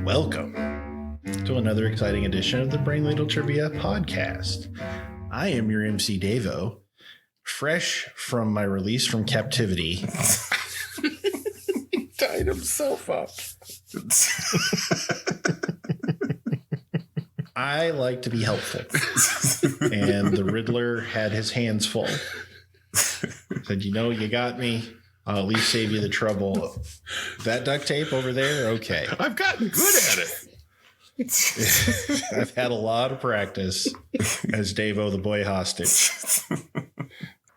Welcome to another exciting edition of the Brain Ladle Trivia Podcast. I am your MC Davo, fresh from my release from captivity. He tied himself up. I like to be helpful, and the Riddler had his hands full. Said, you got me. I'll at least save you the trouble. That duct tape over there, okay. I've gotten good at it. I've had a lot of practice as Davo the boy hostage.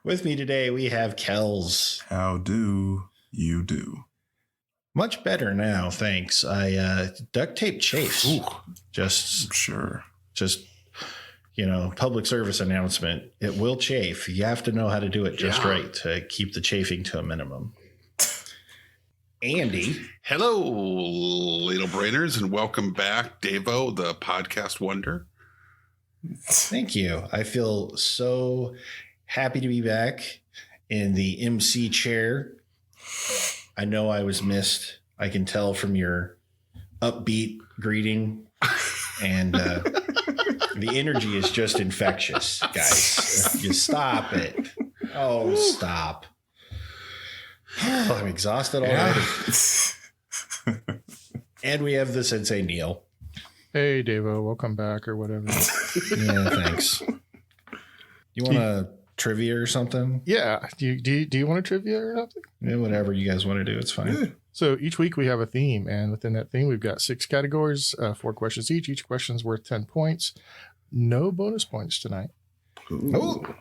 With me today, we have Kells. How do you do? Much better now, thanks. I duct tape chafes. Ooh, just public service announcement. It will chafe. You have to know how to do it just right to keep the chafing to a minimum. Andy. Hello, Ladle Brainers, and welcome back, Davo, the podcast wonder. Thank you. I feel so happy to be back in the MC chair. I know I was missed. I can tell from your upbeat greeting, and the energy is just infectious, guys. Just stop it. Oh, stop. I'm exhausted already. And we have the Sensei Neil. Hey, Davo, welcome back or whatever. Yeah, thanks. You want a trivia or something? Yeah. Do you want a trivia or something? Yeah, whatever you guys want to do, it's fine. Yeah. So each week we have a theme, and within that theme, we've got 6 categories, 4 questions each. Each question's worth 10 points. No bonus points tonight. Ooh.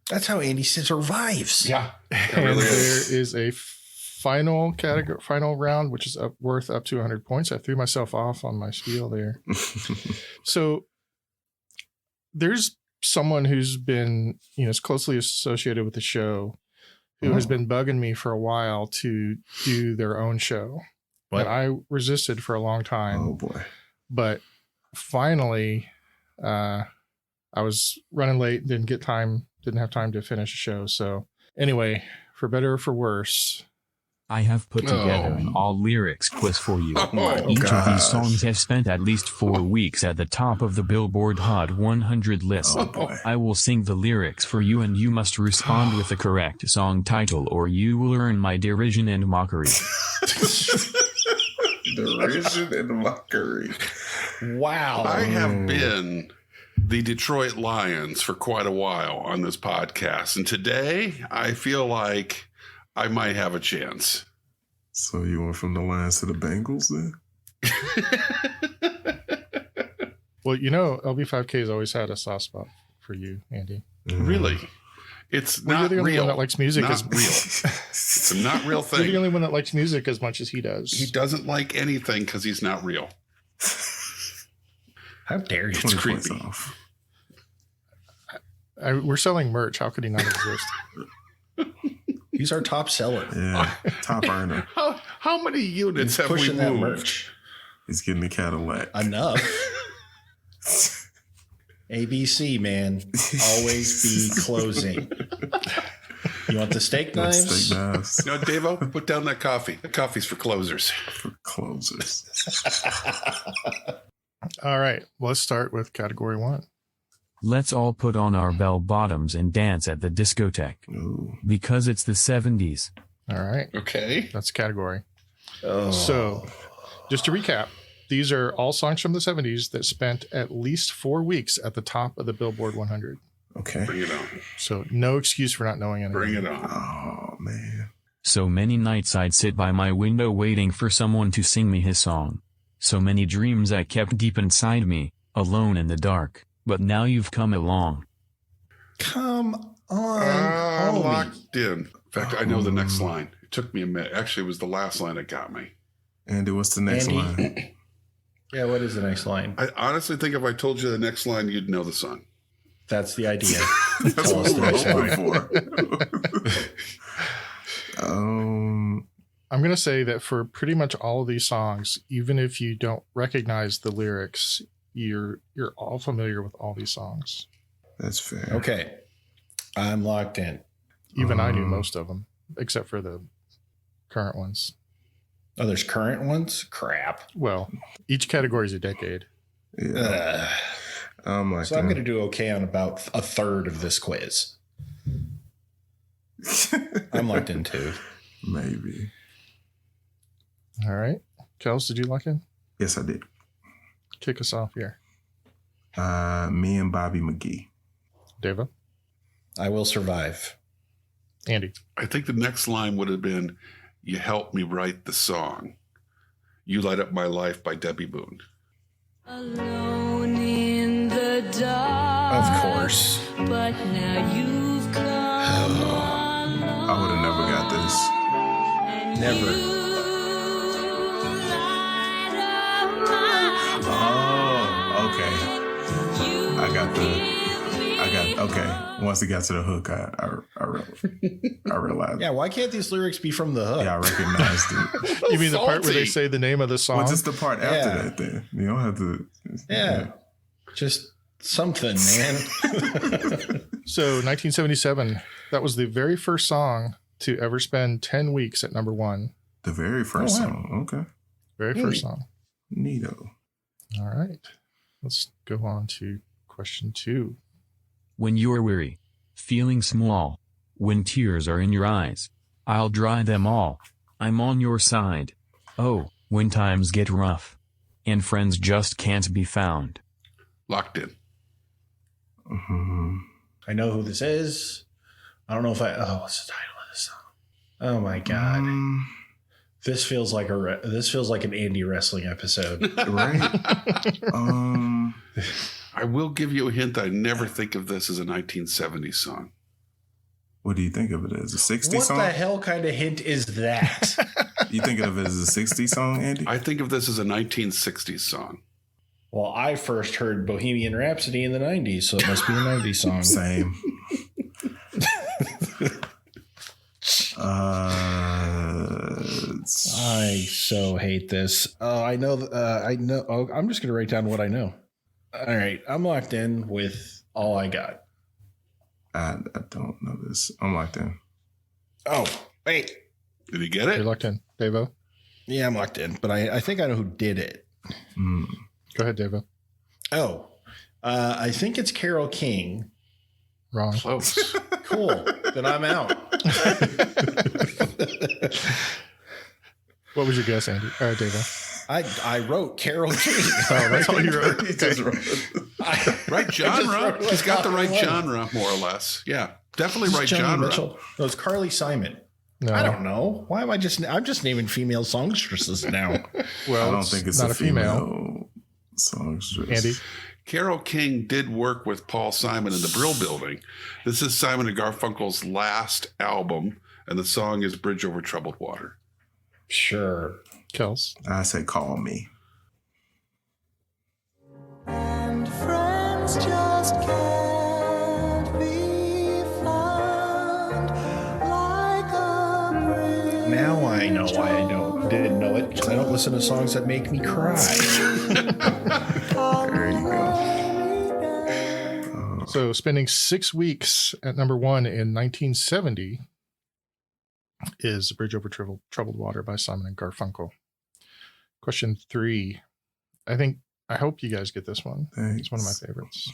That's how Andy survives. Yeah. And really there is a final round, which is worth up to 100 points. I threw myself off on my spiel there. So there's someone who's been, is closely associated with the show who has been bugging me for a while to do their own show. What? And I resisted for a long time. Oh boy. But finally, I was running late, didn't have time to finish the show. So anyway, for better or for worse, I have put together an all lyrics quiz for you. Each of these songs have spent at least 4 weeks at the top of the Billboard Hot 100 list. Oh boy. I will sing the lyrics for you and you must respond with the correct song title or you will earn my derision and mockery. Derision and mockery. Wow. I have been the Detroit Lions for quite a while on this podcast, and today I feel like I might have a chance. So you went from the Lions to the Bengals then? well, LB5K has always had a soft spot for you, Andy. Really? It's Well, not you're the only real. one that likes music Not as real. It's a not real You're the thing. only one that likes music as much as he does. He doesn't like anything because he's not real. How dare you? It's 20 points creepy. off. We're selling merch. How could he not exist? He's our top seller. Yeah. Top earner. How many units He's have we pushing that moved? merch. He's getting the Cadillac. Enough. ABC, man. Always be closing. You want the steak knives? Steak knives No, Davo, put down that coffee. The coffee's for closers. for closers. All right. Let's start with category 1. Let's all put on our bell bottoms and dance at the discotheque. Ooh. Because it's the 70s. All right. Okay. That's category. Oh. So, just to recap, these are all songs from the 70s that spent at least 4 weeks at the top of the Billboard 100. Okay. Bring it on. So, no excuse for not knowing anything. Bring it on. Oh man. So many nights I'd sit by my window waiting for someone to sing me his song. So many dreams I kept deep inside me, alone in the dark. But now you've come along. Come on. I'm homie. locked in. In fact, I know the next line. It took me a minute. Actually, it was the last line that got me. Andy, what's the next Andy? line? Yeah, what is the next line? I honestly think if I told you the next line, you'd know the song. That's the idea. That's Tell what us the we're next hoping for. I'm going to say that for pretty much all of these songs, even if you don't recognize the lyrics, you're all familiar with all these songs. That's fair. Okay. I'm locked in. Even I do most of them, except for the current ones. Oh, there's current ones? Crap. Well, each category is a decade. Yeah. I'm like, So I'm going to do okay on about a third of this quiz. I'm locked in too. maybe. All right. Kels, did you lock in? Yes, I did. Kick us off here. Me and Bobby McGee. Deva? I will survive. Andy? I think the next line would have been, "You helped me write the song. You Light Up My Life" by Debbie Boone. Alone in the dark. Of course. But now you've come along. I would have never got this. And Never. you light up my Oh, okay. You I got the. give me Okay. Once it got to the hook, I realized. Yeah, why can't these lyrics be from the hook? Yeah, I recognized it. You mean the part where they Salty. say the name of the song? Well, just the part after Yeah. that. Then you don't have to. Yeah. Just something, man. So 1977, that was the very first song to ever spend 10 weeks at number one. The very first Oh, wow. song. Okay. Very first song. Neato. All right. Let's go on to question 2. When you're weary, feeling small, when tears are in your eyes, I'll dry them all. I'm on your side. Oh, when times get rough, and friends just can't be found. Locked in. Mm-hmm. I know who this is. I don't know if what's the title of this song? Oh my God. This feels like an Andy wrestling episode. Right? I will give you a hint. I never think of this as a 1970s song. What do you think of it as? A 60s What song? the hell kind of hint is that? You think of it as a 60s song, Andy? I think of this as a 1960s song. Well, I first heard Bohemian Rhapsody in the 90s, so it must be a 90s song. Same. I so hate this. I know. Oh, I'm just going to write down what I know. All right. I'm locked in with All I Got. I don't know this. I'm locked in. Oh, wait. Did he get You're it? locked in. Devo? Yeah, I'm locked in, but I think I know who did it. Mm. Go ahead, Devo. Oh, I think it's Carole King. Wrong. Close. Cool. Then I'm out. What was your guess, Andy? Devo. I wrote Carole King. Oh, that's what you wrote. He just wrote- Right genre. wrote He's got the right One. genre, more or less. Yeah, definitely right Johnny genre. Mitchell. No, it's Carly Simon. No. I don't know. Why am I'm just naming female songstresses now. Well, I don't think it's not a female songstress. Andy? Carole King did work with Paul Simon in the Brill Building. This is Simon and Garfunkel's last album, and the song is "Bridge Over Troubled Water." Sure. Kels? I say call me. And friends just can't be found like a bridge. Now I know why I didn't know it, because I don't listen to songs that make me cry. There you go. So spending 6 weeks at number one in 1970 is Bridge Over Troubled Water by Simon and Garfunkel. Question 3. I hope you guys get this one. It's one of my favorites.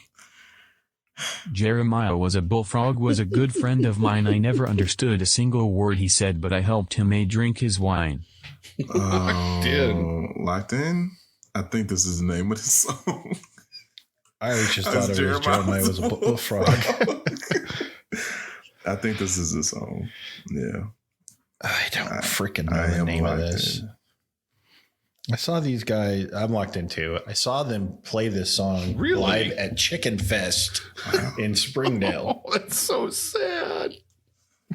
Jeremiah was a bullfrog, was a good friend of mine. I never understood a single word he said, but I helped him drink his wine. Locked in. Locked in? I think this is the name of the song. I always just thought it was Jeremiah was a bullfrog. I think this is the song. Yeah. I don't freaking know I the am name of locked this. in. I saw these guys. I'm locked into it. I saw them play this song Really? live at Chicken Fest in Springdale Oh, that's so sad.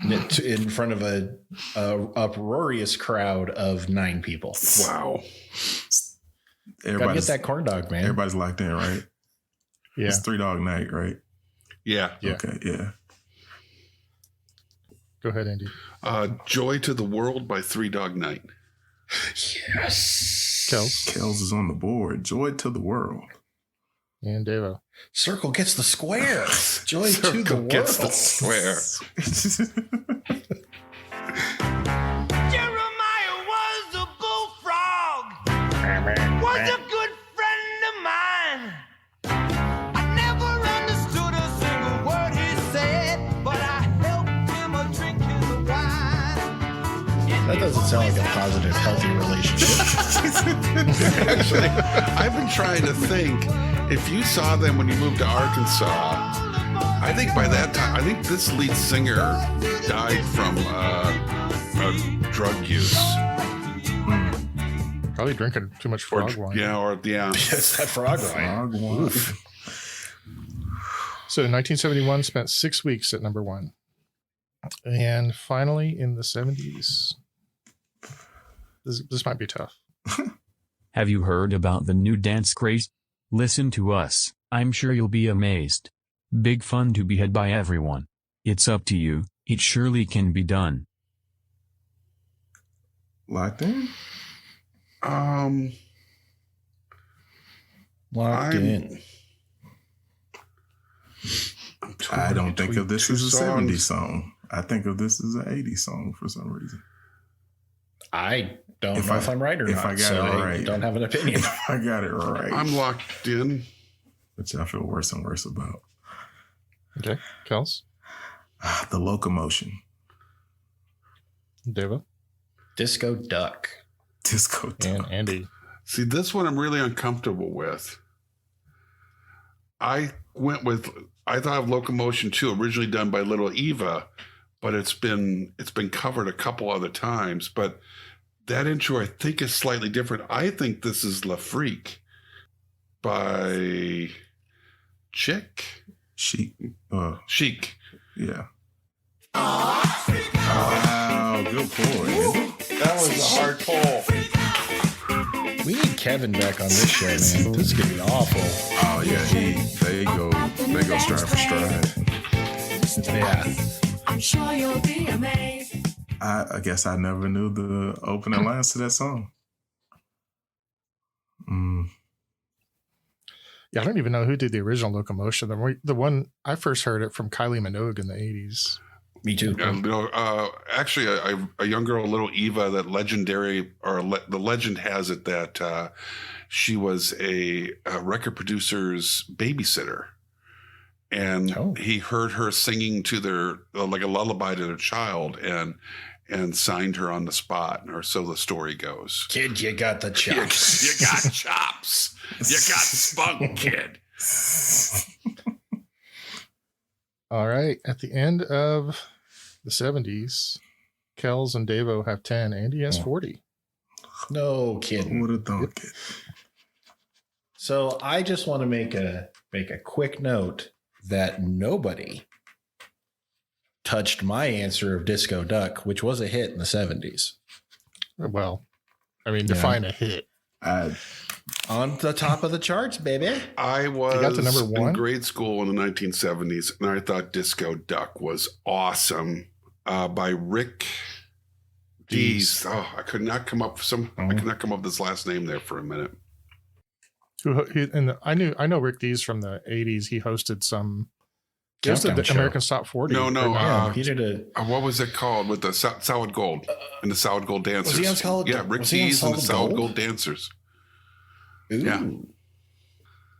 in front of a uproarious crowd of 9 people. Wow. Gotta get Everybody's, that corn dog, man. everybody's locked in, right? Yeah. It's 3 Dog Night, right? Yeah. Yeah. Okay, yeah. Go ahead, Andy. "Joy to the World" by Three Dog Night. Yes. Kels Kells is on the board. Joy to the world. and Devo. Circle gets the square. Joy to the Circle world. gets the square. Jeremiah was a was a good friend of mine. I never understood a single word he said, but I helped him a drink his wine. That doesn't sound like a positive, healthy relationship. Actually, I've been trying to think. If you saw them when you moved to Arkansas, I think by that time, I think this lead singer died from drug use. Probably drinking too much frog wine. Yeah. Yes, that frog wine. Frog wine. So 1971 spent 6 weeks at number one. And finally in the 70s, this might be tough. Have you heard about the new dance craze? Listen to us, I'm sure you'll be amazed. Big fun to be had by everyone. It's up to you, it surely can be done. Locked in? Locked in. I don't think of this as a songs. 70s song. I think of this as an 80s song for some reason. I don't If know I- if I'm right or if not. I got so it I right. don't have an opinion. I got it right. I'm locked in. Which I feel worse and worse about. Okay, Kels, The Locomotion. Deva, Disco Duck. Disco Duck. and Andy. See, this one I'm really uncomfortable with. I thought of Locomotion 2, originally done by Little Eva, but it's been covered a couple other times. But that intro I think is slightly different. I think this is La Freak by Chic. Chic. Chic. Yeah. Wow, good point. That was a hard pull. We need Kevin back on this show, man. This is gonna be awful. Oh yeah, they go stride for stride. Yeah. I'm sure you'll be amazed. I guess I never knew the opening lines to that song. Yeah, I don't even know who did the original Locomotion. The one I first heard it from Kylie Minogue in the 80s. Me too. Actually, a young girl, Little Eva, that the legend has it that she was a record producer's babysitter. And he heard her singing to their, like a lullaby to their child and signed her on the spot, or so the story goes. Kid, you got the chops. You got chops. You got spunk, kid. All right. At the end of the 70s, Kels and Davo have 10. Andy has 40. No kidding. Would have thought it. So I just want to make a quick note that nobody touched my answer of Disco Duck, which was a hit in the 70s. Well, I mean, define a hit. On the top of the charts, baby. I was got to number one? in grade school in the 1970s, and I thought Disco Duck was awesome by Rick Dees. Oh, I could not come up with his last name there for a minute. I know Rick Dees from the 80s. He hosted some. He hosted Countdown the show. American Top 40. No. Yeah, he did a. What was it called with the Solid Gold and the Solid Gold Dancers? Was he on Solid Yeah, Gold? Rick Was he on Dees and the Solid Solid Gold? Gold Dancers. Ooh. Yeah.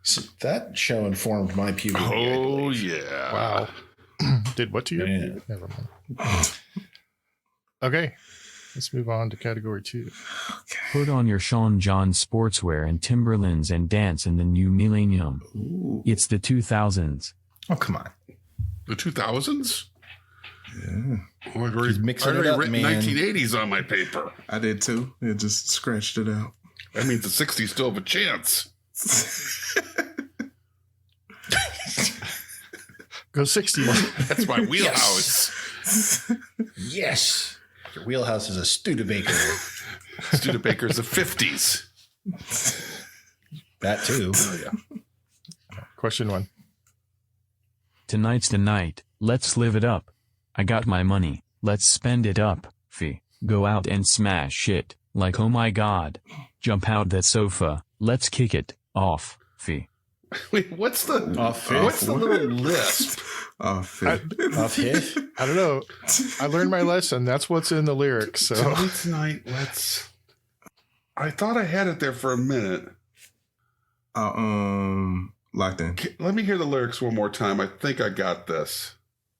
So that show informed my puberty. I Oh believe. yeah! Wow. Did what to you? Yeah. Never mind. Okay. Let's move on to category 2. Put on your Sean John sportswear and Timberlands and dance in the new millennium. It's the 2000s. Oh, come on. The 2000s. Yeah, Oh, I've already, He's mixing I've it already up, written man. 1980s on my paper. I did too. It just scratched it out. That means the 60s still have a chance. Go 60s. That's my wheelhouse. Yes. Your wheelhouse is a Studebaker. Studebaker's the 50s. That too. Question 1. Tonight's the night, let's live it up. I got my money, let's spend it up, fee. Go out and smash it, like oh my god. Jump out that sofa, let's kick it, off, fee. Wait, what's the Off little lisp? Off hit. I don't know. I learned my lesson. That's what's in the lyrics. So Tonight, let's. I thought I had it there for a minute. Locked in. Let me hear the lyrics one more time. I think I got this.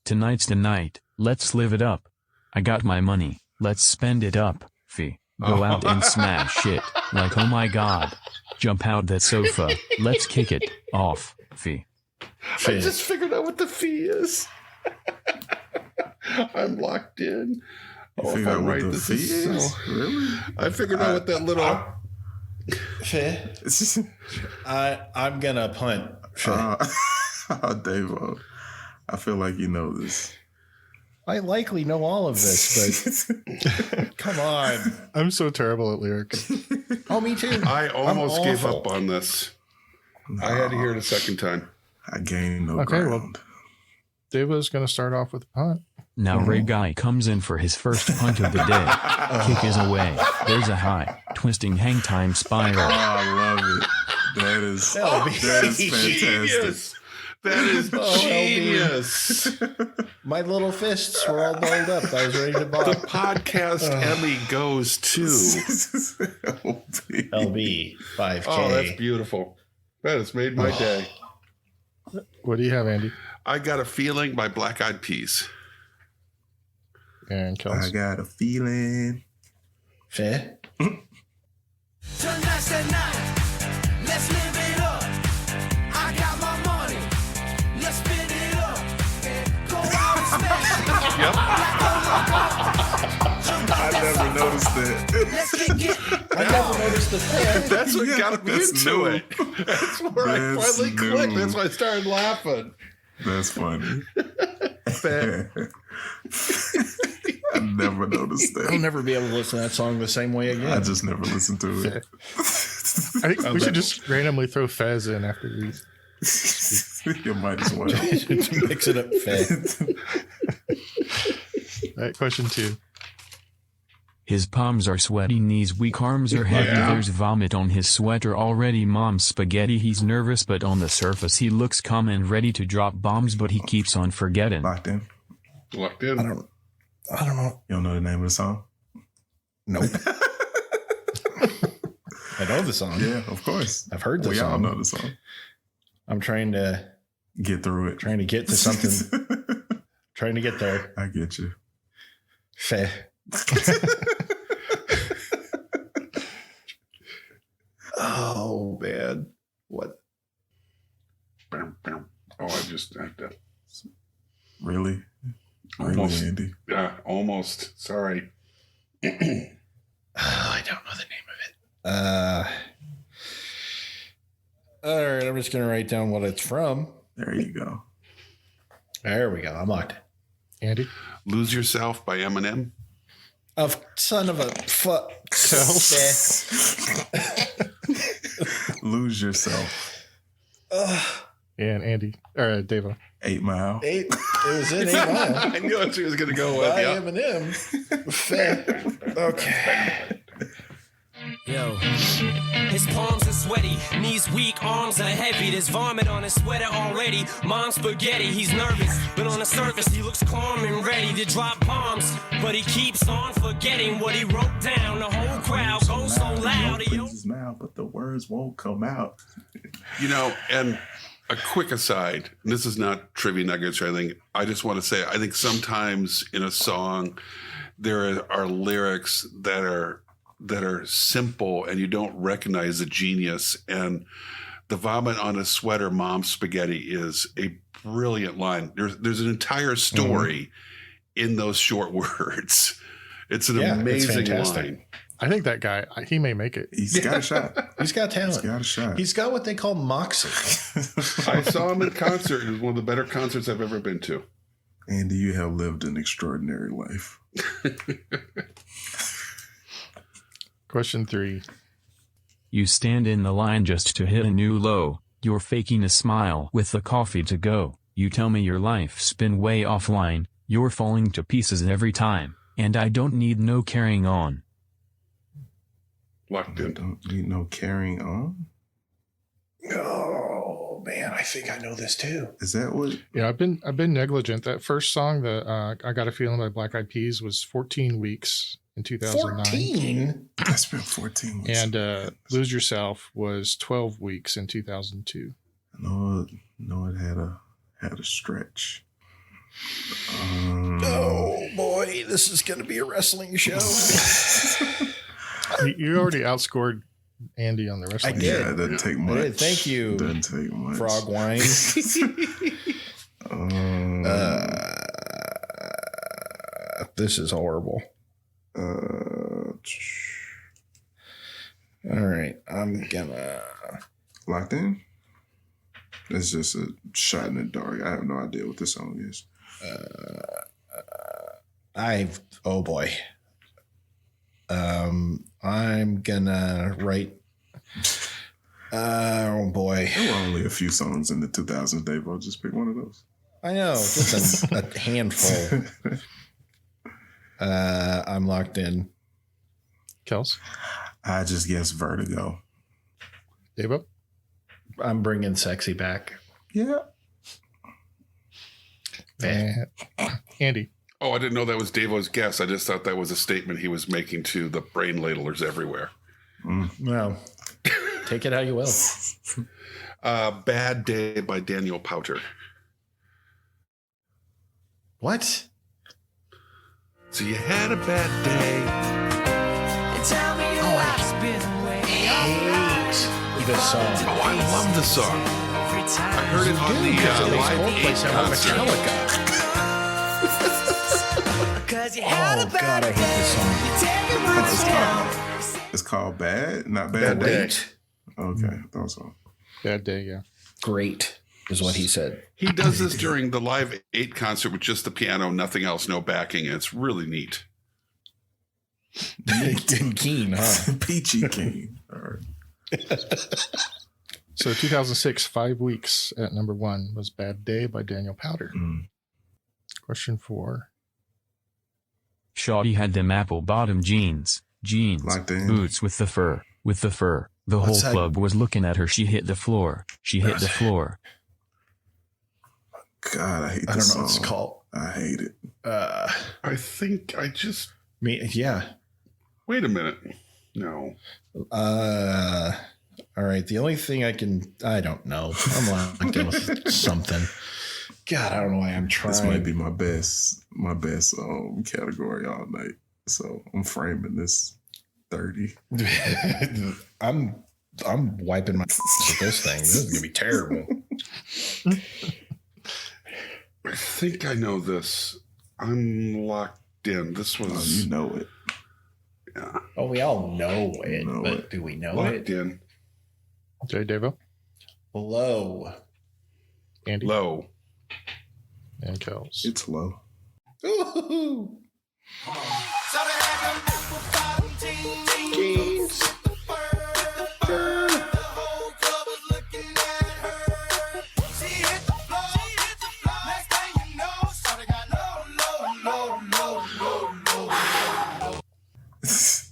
Tonight's the night, let's live it up. I got my money, let's spend it up. Fee. Go out and smash it, like oh my god. Jump out that sofa, let's kick it off. Fee. I just figured out what the fee is. I'm locked in. You Oh, if figured out I'm what right, the this fee is is? so. Really? I figured out what that little. Fair. It's just, I'm gonna punt. Fair. Davo, I feel like you know this. I likely know all of this, but come on. I'm so terrible at lyrics. Oh, me too. I almost gave awful. up on this. I had to hear it a second time. I gained no Okay, well- ground. Deva's going to start off with a punt. Now Ray Guy comes in for his first punt of the day. Kick is away. There's a high, twisting hang time Oh, spiral. I love it. That is fantastic. Genius. That is genius. My little fists were all balled up. I was ready to The bop. podcast Emmy goes to. LB 5K. Oh, that's beautiful. That has made my day. What do you have, Andy? I Got a Feeling by Black Eyed Peas. And I Kels. got a feeling. Fair. Tonight's the night. Let's live it up. I got my money. Let's spin it up. Go out and smash it. I never noticed that. Let's kick it. I never noticed the fair. That's what got me That's into new. it. That's where I That's finally clicked. new. That's why I started laughing. That's funny. I never noticed I'll that. never be able to listen to that song the same way I again. just never listened to it. I think we should just randomly throw Fez in after these. You might as well. Mix it up, fair. All right, question 2. His palms are sweaty, knees weak, arms are heavy. Yeah. There's vomit on his sweater already. Mom's spaghetti. He's nervous, but on the surface he looks calm and ready to drop bombs, but he keeps on forgetting. Locked in. Locked in. I don't know. You don't know the name of the song? Nope. I know the song. Yeah, of course. I've heard the We all song. know the song. I'm trying to Get through it. get to something. Trying to get there. I get you. Fair. Oh man. What? Bam, bam. Oh, I just Really? Almost. Really, Andy? almost. Sorry. I don't know the name of it. All right, I'm just gonna write down what it's from. There you go. There we go. I'm locked. Andy? Lose Yourself by Eminem. Of son of a fuck. Lose Yourself. And Andy. Or Deva. 8 Mile. It was in 8 Mile. I knew what she was going to go with. By Yeah. Eminem. Fair. Okay. Yo. His palms are sweaty, knees weak, arms are heavy. There's vomit on his sweater already. Mom's spaghetti, he's nervous, but on the surface he looks calm and ready to drop bombs. But he keeps on forgetting what he wrote down. The whole crowd goes so loud. He opens his mouth, but the words won't come out. You know, and a quick aside, and this is not trivia nuggets or anything. I just want to say, I think sometimes in a song, there are lyrics that are simple and you don't recognize the genius. And the vomit on a sweater, mom's spaghetti is a brilliant line. There's an entire story in those short words. It's an Yeah, it's amazing fantastic. line. I think that guy, he may make it. He's got a shot. He's got talent. He's got a shot. He's got what they call moxie. I saw him in concert. It was one of the better concerts I've ever been to. Andy, you have lived an extraordinary life. Question 3. You stand in the line just to hit a new low. You're faking a smile with the coffee to go. You tell me your life's been way offline. You're falling to pieces every time. And I don't need no carrying on. Locked You in. don't need no carrying on? Oh man, I think I know this too. Is that what? Yeah, I've been negligent. That first song, the I Got a Feeling by Black Eyed Peas, was 14 weeks in 2009. 14? That's been 14 weeks. And Lose Yourself was 12 weeks in 2002. No, it had a stretch. Oh boy, this is going to be a wrestling show. You already outscored Andy on the wrestling. I did. Yeah, it doesn't take much. did. Thank you, Doesn't take much. Frog wine. This is horrible. All right, I'm gonna. Locked in? It's just a shot in the dark. I have no idea what this song is. Oh boy. I'm gonna write. Oh boy. There were only a few songs in the 2000s, Dave. I'll just pick one of those. I know, just a handful. I'm locked in. Kels, I just guess Vertigo. Devo, I'm bringing sexy back. Yeah. and Andy. Oh, I didn't know that was Davo's guess. I just thought that was a statement he was making to the brain ladlers everywhere. Well, take it how you will. Bad Day by Daniel Powter. What? So you had a bad day. Tell me your life's been way This song. Oh, I love this song. I heard it on the Live 8 concert. Metallica. Cause you had a Oh bad God, I hate this song. It's called Bad, not Bad Day. Great. Okay, that was all. Bad day, yeah. Great is what he said. He does this during the Live 8 concert with just the piano, nothing else, no backing. And it's really neat. Keen, huh? Peachy King. All right. So 2006, 5 weeks at number 1 was Bad Day by Daniel Powter. Question 4. Shawty had them apple bottom jeans, Locked in. boots with the fur. The What's whole that? club was looking at her. She hit the floor. God, I hate I this don't know what it's song. called. I hate it. I think I just. Yeah. Wait a minute. No. All right. The only thing I don't know. I'm locked in with something. God, I don't know why I'm trying. This might be my best category all night. So I'm framing this 30. I'm wiping my with this thing. This is gonna be terrible. I think I know this. I'm locked in. This Oh, was you know it. yeah, Oh, we all know it, Know but it. do we know locked it? in. Okay, Devo, Low. Andy, Low. and Kels. It's low. Ooh.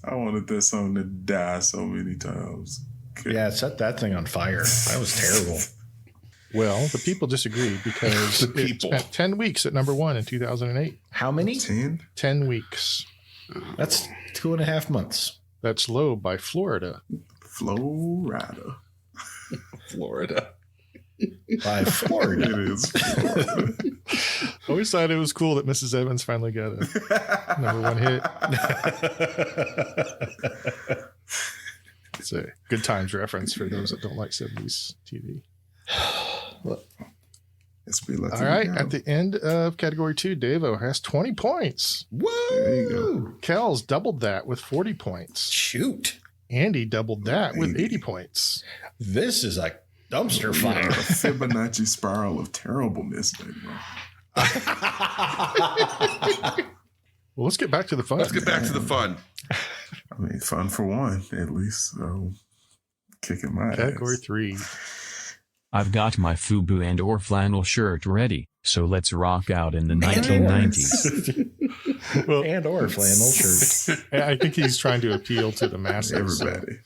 I wanted that song to die so many times. Yeah, set that thing on fire. That was terrible. Well, the people disagree because The it people. spent 10 weeks at number 1 in 2008. How many? 10? 10 weeks. That's 2.5 months. That's Low by Florida. Flow Rider. Florida. By Florida. It is Florida. Always thought it was cool that Mrs. Evans finally got a number 1 hit. It's a Good Times reference for those that don't like 70s TV. Let's be lucky. All right, at the end of category 2, Devo has 20 points. There you go. Kel's doubled that with 40 points. Shoot. Andy doubled that with 80 points. This is a dumpster fire. A Fibonacci spiral of terribleness, baby. Well, let's get back to the fun. Let's get back to the fun. I mean, fun for one, at least. So, kicking my Category ass. 3. I've got my FUBU and or flannel shirt ready, so let's rock out in the 1990s. Well, And or flannel shirt. I think he's trying to appeal to the masses. Everybody.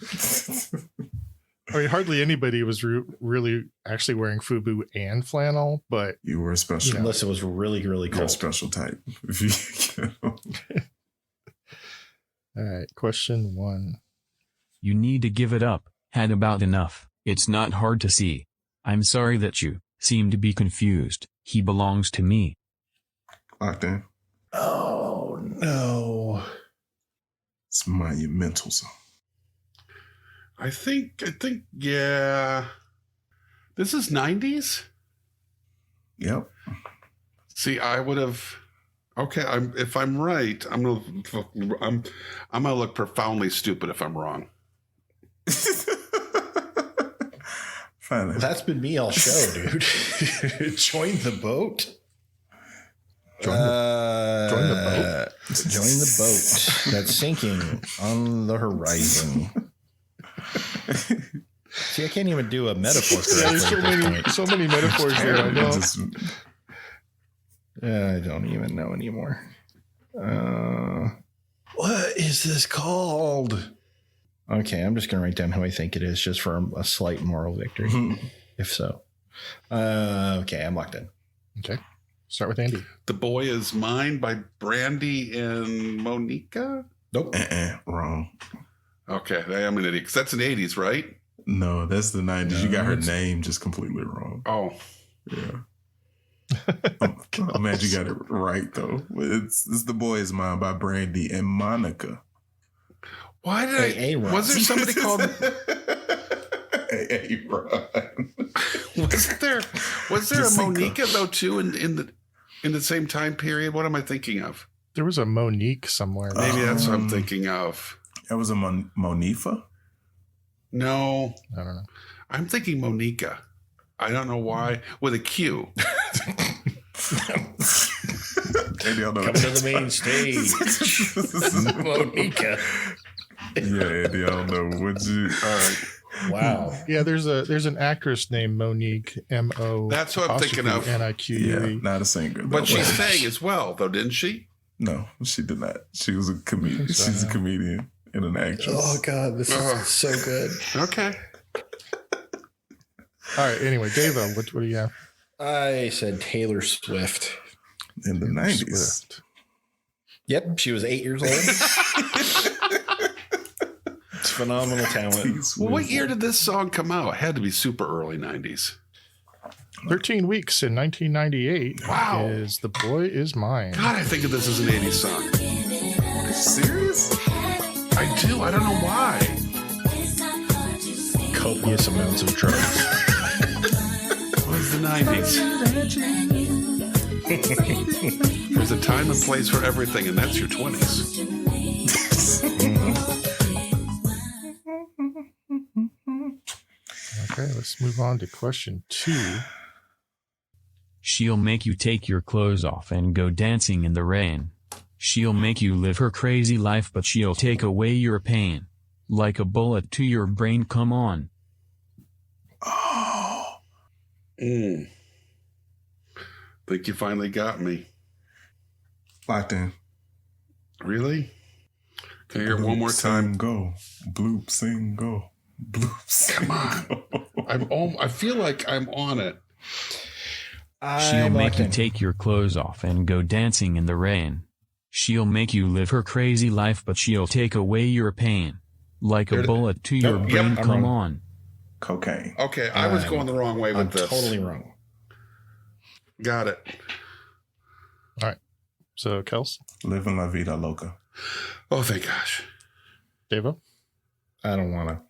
I mean, hardly anybody was really actually wearing FUBU and flannel, but You were a special. Unless it was really, really You're a cold. special type. If you All right, question 1. You need to give it up, had about enough. It's not hard to see. I'm sorry that you seem to be confused. He belongs to me. Locked in. Oh no. It's monumental song. I think, yeah. This is 90s? Yep. See, I would have. Okay, if I'm right, I'm gonna look profoundly stupid if I'm wrong. Finally. That's been me all show, dude. Join the boat. Join the boat. Join the boat that's sinking on the horizon. See, I can't even do a metaphor Yeah, correctly. there's so many metaphors there. I know. Just- I don't even know anymore. What is this called? Okay, I'm just going to write down who I think it is just for a slight moral victory, if so. Okay, I'm locked in. Okay. Start with Andy. The Boy Is Mine by Brandy and Monica? Nope. Wrong. Okay, I am an idiot. 'Cause that's an 80s, right? No, that's the 90s. No, you got her it's- name just completely wrong. Oh, Yeah. I'm mad you got it right though. It's The Boy Is Mine by Brandy and Monica. why did Hey, A-Rod. Was there somebody called? Hey, Ron. Was there a Jacinta. Monica though too in the same time period? What am I thinking of? There was a Monique somewhere. Maybe that's what I'm Um, thinking of. That was a Monifa. No, I don't know. I'm thinking Monica. I don't know why. With a Q. And y'all know Come to the main stage. Monica. Yeah, Andy, I don't know what you. All right. Wow. Yeah, there's an actress named Monique M-O. That's what I'm thinking of. Yeah, Nique. not a singer. But she was- sang as well, though, didn't she? No, she did not. She was a comedian. So, She's a yeah. comedian and an actress. Oh, God, this is so good. Okay. All right. Anyway, Dave, what do you have? I said Taylor Swift. In the 90s. Swift. Yep, she was 8 years old. It's phenomenal talent. Well, what year did this song come out? It had to be super early 90s. 13 weeks in 1998. Wow. Is The Boy Is Mine. God, I think of this as an 80s song. Are you serious? I do. I don't know why. Copious amounts of drugs. It was the 90s. There's a time and place for everything, and that's your 20s. Okay, let's move on to question 2. She'll make you take your clothes off and go dancing in the rain. She'll make you live her crazy life, but she'll take away your pain. Like a bullet to your brain, come on. Oh. Think you finally got me. Locked in. Really? Can I hear it Bloop, one more sing, time? go. Bloop, sing, go. Bloop, sing, Come on. I feel like I'm on it. She'll make you take your clothes off and go dancing in the rain. She'll make you live her crazy life, but she'll take away your pain. Like a There- bullet to your Nope, brain, yep, I'm come wrong. on. Cocaine. Okay, I was I'm- going the wrong way with I'm this. totally wrong. Got it. So, Kels, Living La Vida Loca. Oh, thank gosh. Davo, I don't want to.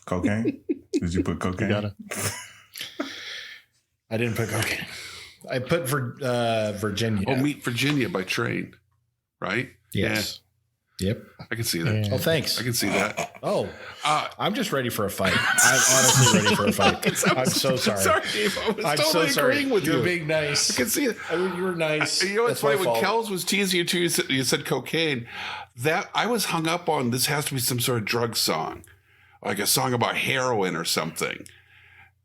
Cocaine? Did you put cocaine? you got it. I didn't put cocaine. I put Virginia. Oh, Meet Virginia by Train, right? Yes. Yep. Yeah, I can see that. And Oh, thanks. I can see that. Oh, Uh, I'm just ready for a fight. I'm honestly ready for a fight. I'm so sorry. Sorry, Dave. I was I'm totally so sorry. agreeing with You're you. being I nice. can see it. You were nice. You know what's That's funny? my When fault. Kels was teasing you too, you said cocaine. That I was hung up on. This has to be some sort of drug song, like a song about heroin or something.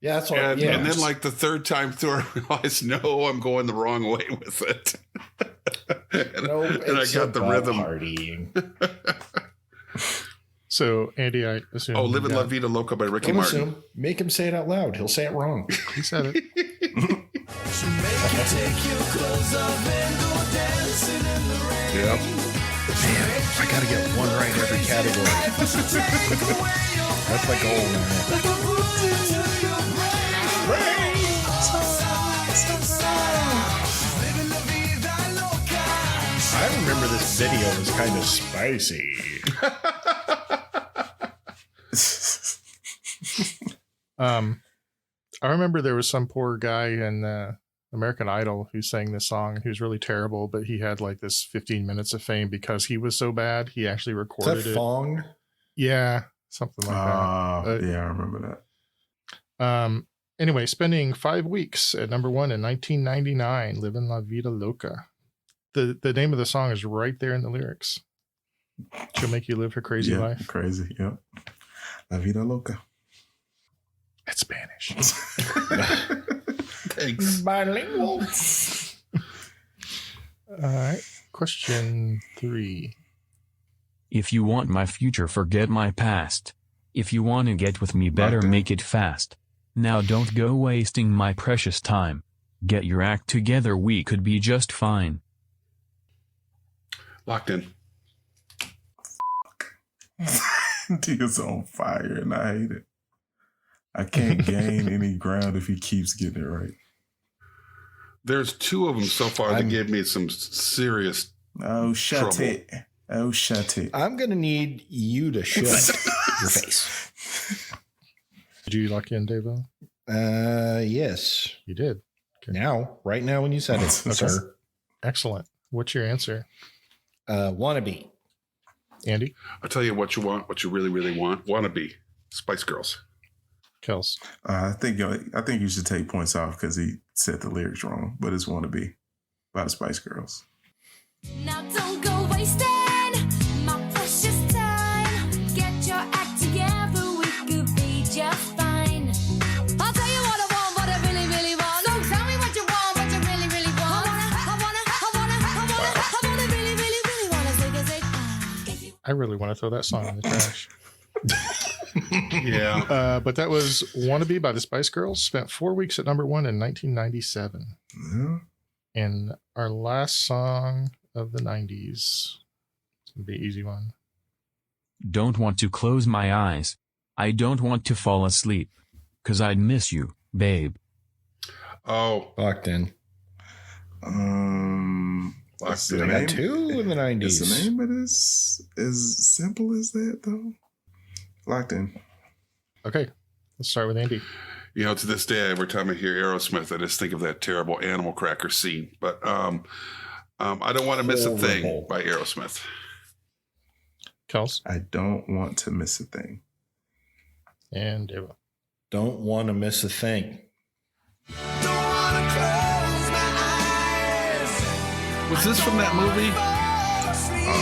Yeah, that's what. And, yeah. and then, like the third time through, I realized, no, I'm going the wrong way with it. no, and I it's got the about rhythm. Partying. So, Andy, I assume. Oh, "Live you in got- La Vida Loca" by Ricky Don't Martin. assume. Make him say it out loud. He'll say it wrong. He said it. Yep. I gotta get one right in every category. That's my goal, man. I remember this video was kind of spicy. I remember there was some poor guy in American Idol who sang this song who's really terrible, but he had like this 15 minutes of fame because he was so bad. He actually Is recorded that it. Fong? Yeah, something like that. Yeah, I remember that. Anyway, spending 5 weeks at number 1 in 1999, living La Vida Loca. The name of the song is right there in the lyrics. She'll make you live her crazy Yeah, life. crazy. Yep. La vida loca. It's Spanish. Thanks. Bilingual. All right. Question 3. If you want my future, forget my past. If you want to get with me, better Okay. make it fast. Now don't go wasting my precious time. Get your act together, we could be just fine. Locked in. Dia's on fire and I hate it. I can't gain any ground if he keeps getting it right. There's 2 of them so far that gave me some serious. Oh, shut Trouble. it. Oh, shut it. I'm gonna need you to shut your face. Did you lock in, Devo? Yes. You did. Now, right now, when you said it, Okay. sir. Excellent. What's your answer, Wannabe. Andy? I'll tell you what you want, what you really, really want. Wannabe. Spice Girls. Kels? I think you should take points off because he said the lyrics wrong, but it's "Wanna Be" by the Spice Girls. Now don't go wasting my precious time. Get your act together, we could be just fine. I'll tell you what I want, what I really, really want. So tell me what you want, what you really, really want. I wanna, really, really, really wanna zig. I really want to throw that song in the trash. Yeah. But that was Wannabe by the Spice Girls. Spent 4 weeks at number 1 in 1997. Yeah. And our last song of the 90s. It'll be an easy one. Don't want to close my eyes. I don't want to fall asleep. 'Cause I'd miss you, babe. Oh, Locked in. Locked the in. I got name- 2 in the 90s. Is the name of this as simple as that though? Locked in. Okay, let's start with Andy. You know, to this day, every time I hear Aerosmith, I just think of that terrible Animal Cracker scene. But I don't want to miss a thing Horrible. by Aerosmith. Kels I don't want to miss a thing. and Devo. Don't want to miss a thing. Was this from that movie?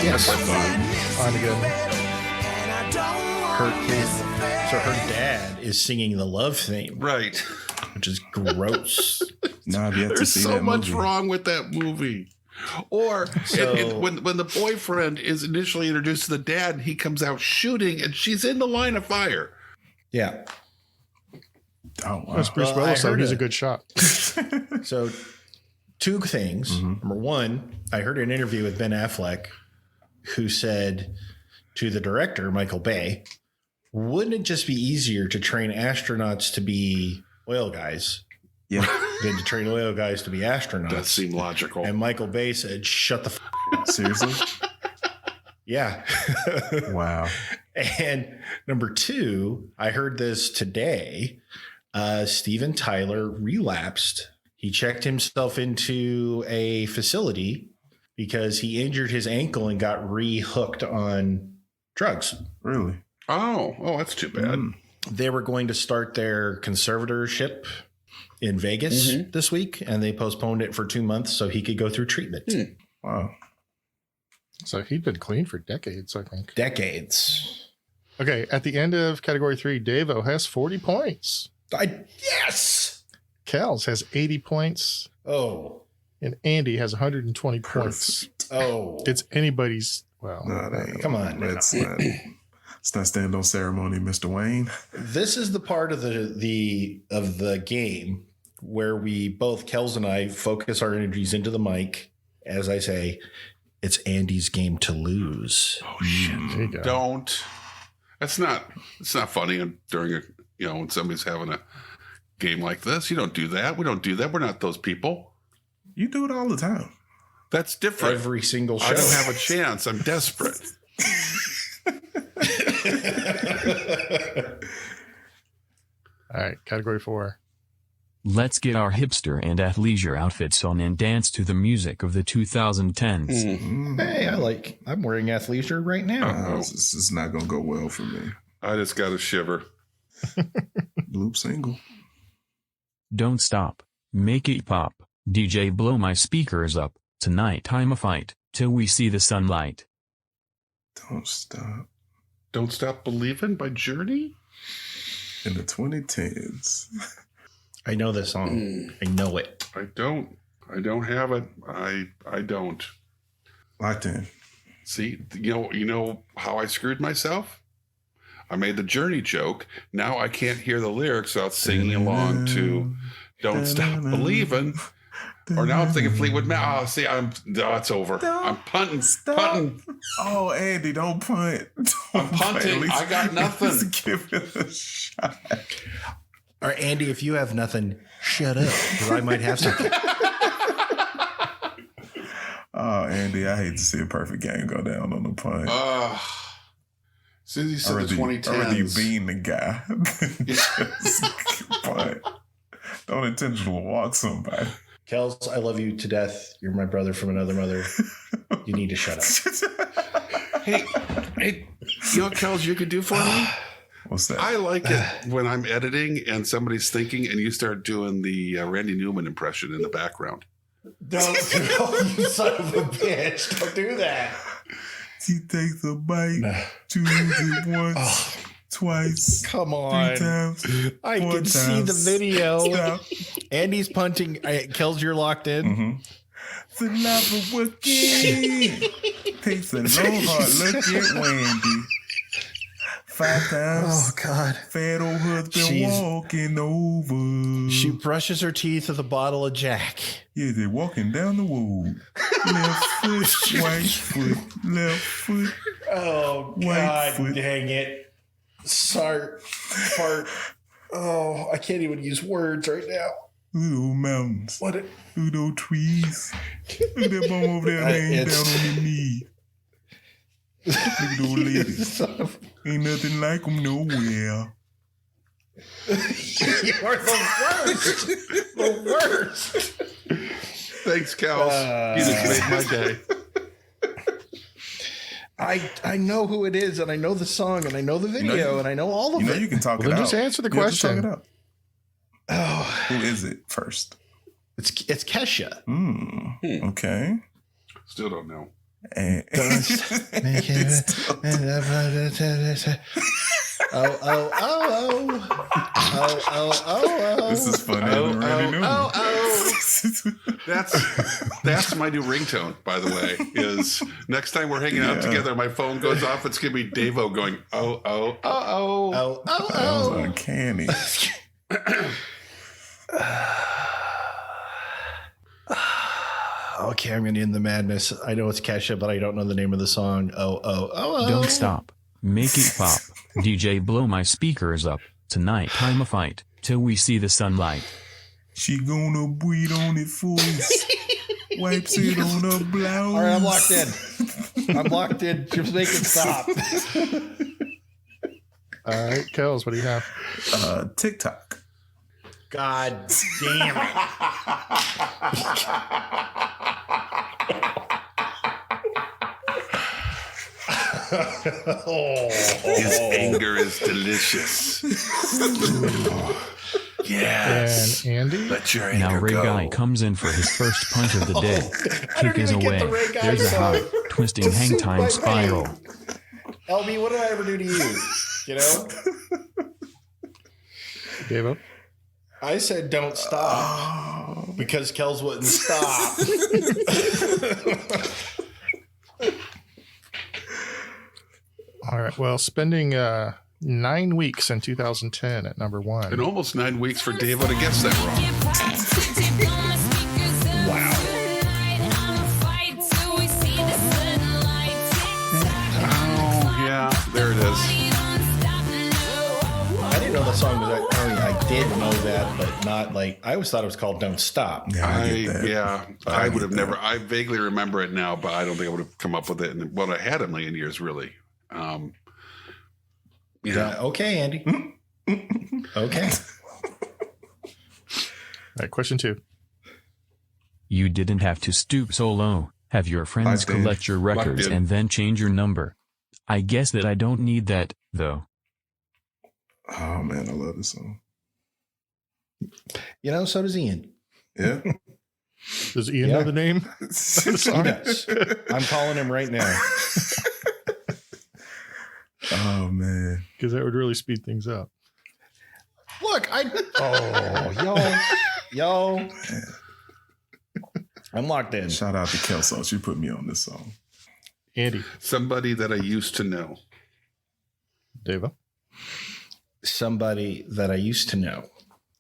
Yes. On again. So her dad is singing the love theme, Right. which is gross. Now I've yet to There's see so that much movie. wrong with that movie. Or So- when the boyfriend is initially introduced to the dad, he comes out shooting and she's in the line of fire. Yeah. Oh wow. That's Bruce Well, I Willis, so heard he's a it. good shot. So 2 things. Mhm. Number 1, I heard an interview with Ben Affleck who said to the director, Michael Bay, wouldn't it just be easier to train astronauts to be oil guys Yeah. than to train oil guys to be astronauts? Does seem logical. And Michael Bay said, shut the Seriously? yeah. Wow. And number 2, I heard this today. Steven Tyler relapsed. He checked himself into a facility because he injured his ankle and got re-hooked on drugs. Really? Oh, that's too bad. Mm. They were going to start their conservatorship in Vegas this week, and they postponed it for 2 months so he could go through treatment. Wow. So he'd been clean for decades, I think. Decades. Okay, at the end of category 3, Devo has 40 points. Yes. Kels has 80 points, Oh. and Andy has 120 points. Oh. It's anybody's. Well, No, that ain't- Come on. Let's not stand on ceremony, Mr. Wayne. This is the part of the game where we both, Kels and I, focus our energies into the mic, as I say, It's Andy's game to lose. Oh shit! There you go. Don't. It's not funny during when somebody's having a game like this. You don't do that. We don't do that. We're not those people. You do it all the time. That's different. Every single show. I don't have a chance. I'm desperate. All right, category 4. Let's get our hipster and athleisure outfits on and dance to the music of the 2010s. Hey, I'm wearing athleisure right now. This is not gonna go well for me. I just got a shiver. Loop single. Don't stop. Make it pop. DJ blow my speakers up. Tonight I'm a fight. Till we see the sunlight. Don't stop. Don't Stop Believin' by Journey? In the 2010s. I know this song. I know it. I don't have it. I don't. Locked in. See, you know how I screwed myself? I made the Journey joke. Now I can't hear the lyrics without singing along to Don't Stop Believin'. Or now I'm thinking Fleetwood Mac. Oh, see, it's over. I'm punting. Punting. Oh, Andy, don't punt. I'm punting. I got nothing. Just give it a shot. All right, Andy, if you have nothing, shut up, because I might have something. Oh, Andy, I hate to see a perfect game go down on the punt. Susie said the 2010s. I'd rather you being the guy than just punt. Don't intentionally walk somebody. Kels, I love you to death. You're my brother from another mother. You need to shut up. Hey, you know what, Kels, you could do for me? What's that? I like it when I'm editing and somebody's thinking and you start doing the Randy Newman impression in the background. Don't, you son of a bitch. Don't do that. He takes a bite, chews it once, twice, Come 3 on. times. I 4 can see the times. video. Stop. Andy's punting. Kels, you're locked in. Mm-hmm. Saliva working. Takes a long hard look at Wendy. 5 times. Oh, God. Fat old husband She's- walking over. She brushes her teeth with a bottle of Jack. Yeah, they're walking down the road. Left foot, right foot, left foot. Oh, White God foot. dang it. Fart. Oh, I can't even use words right now. Look at those mountains. What? Look at those trees. Look at that bum over there laying down on their knee. Look at those ladies. Ain't nothing like them nowhere. You are the worst. The worst. Thanks, Kels. You just made my day. I know who it is, and I know the song, and I know the video, and I know all of You know it. you can talk Well, it then out. just answer the You have to question. talk it out. Oh, Who is it first? it's Kesha. Okay. Still don't know. Make It's still- oh. This is funnier than Randy Newman. That's my new ringtone, by the way, is next time we're hanging out Yeah. together, my phone goes off, it's going to be Davo going, oh. Oh. That was uncanny. Okay, I'm going to end the madness. I know it's Kesha, but I don't know the name of the song. Oh. Don't stop. Make it pop. DJ blow my speakers up. Tonight I'm a fight. Till we see the sunlight. She gonna breathe on it first. Wipes it on her blouse. All right, I'm locked in. I'm locked in. Just make it stop. All right, Kels, what do you have? TikTok. God damn it. His anger is delicious. Yes. And Andy? Let your anger Now Ray go. Guy comes in for his first punch of the day. I don't Kick is even get away. the Ray Guy There's a song. high, twisting To hang suit time my spiral. pain. LB, what did I ever do to you? You know? Davo? I said don't stop because Kels wouldn't stop. All right, well, spending 9 weeks in 2010 at number 1. And almost 9 weeks for Davo to guess that wrong. Wow. didn't know the song was. I did know that, but not like I always thought it was called "Don't Stop." I would have never. I vaguely remember it now, but I don't think I would have come up with it. And I had a million years, really. Yeah. Okay, Andy. Okay. All right, question 2. You didn't have to stoop so low. Have your friends I did. collect your records did. and then change your number. I guess that I don't need that, though. Oh man, I love this song. You know, so does Ian. Yeah. Does Ian Yeah. know the name? He does. I'm calling him right now. Oh man. Because that would really speed things up. Look, yo. I'm locked in. Shout out to Kelso. She put me on this song. Andy, Somebody that I used to know. Deva, Somebody that I used to know.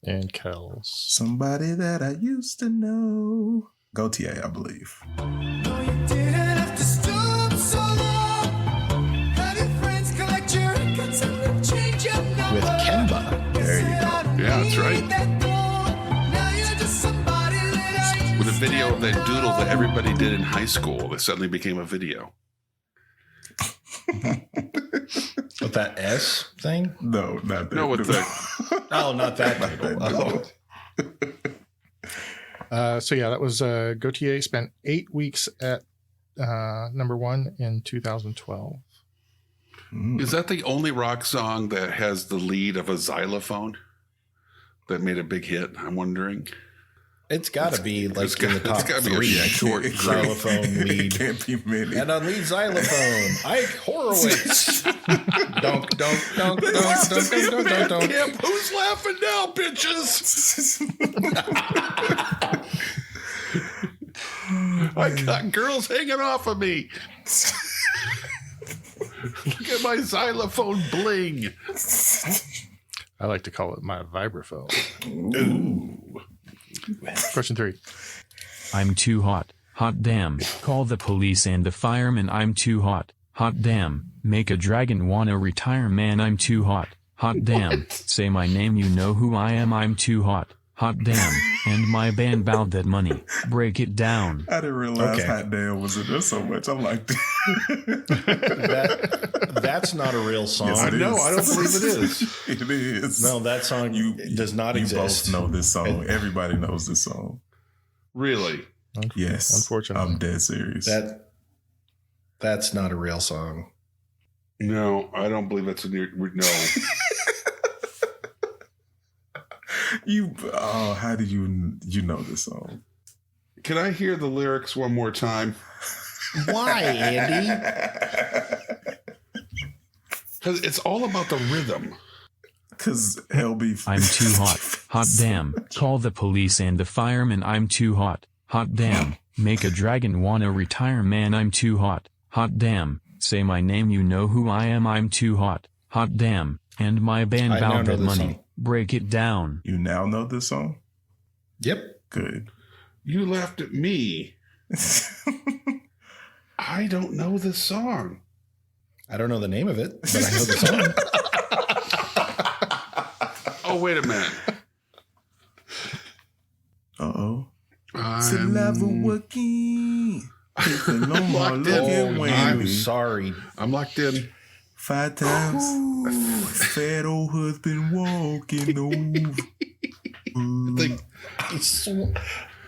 and Kels. Somebody that I used to know. Gautier, I believe. No, you didn't have to stoop so low. Have your friends collect your records and then change your number. With Kemba. There you go. Yeah, that's right. Now you're just somebody that I With a video of that doodle that everybody did in high school, that suddenly became a video. With that S thing? No, not that. No, with the Oh, not that. Not that Oh. So yeah, that was Gautier spent 8 weeks at number 1 in 2012. is that the only rock song that has the lead of a xylophone that made a big hit? I'm wondering. It's got to be like It's in the got- top it's gotta be a 3. short xylophone It lead. can't be many. And on lead xylophone, Ike Horowitz. Dunk, dunk, dunk, dunk, dunk, dunk, dunk, dunk, dunk. Camp, who's laughing now, bitches? I got girls hanging off of me. Look at my xylophone bling. I like to call it my vibraphone. Ooh. Question 3. I'm too hot. Hot damn. Call the police and the firemen. I'm too hot. Hot damn. Make a dragon wanna retire, man. I'm too hot. Hot damn. Say my name, you know who I am. I'm too hot. Hot damn. And my band bowed that money. Break it down. I didn't realize Okay. Hot Damn was in there so much. I'm like, That's not a real song. Yes, it know, is. I don't believe it is. It is. No, that song does not you exist. both know this song. Everybody knows this song. Really? Yes. Unfortunately. I'm dead serious. That's not a real song. No, I don't believe it's a near. No. How do you know this song? Can I hear the lyrics one more time? Why, Andy? Because it's all about the rhythm. Because LB. I'm too hot. Hot damn. Call the police and the firemen. I'm too hot. Hot damn. Make a dragon wanna retire, man. I'm too hot. Hot damn. Say my name, you know who I am. I'm too hot. Hot damn. And my band I now bowed know that this money. song. Break it down. You now know this song? Yep. Good. You laughed at me. I don't know this song. I don't know the name of it, but I know the song. Oh, wait a minute. Uh-oh. I'm Silava working. locked in. I'm sorry. I'm locked in. 5 times. Fat old husband walking over.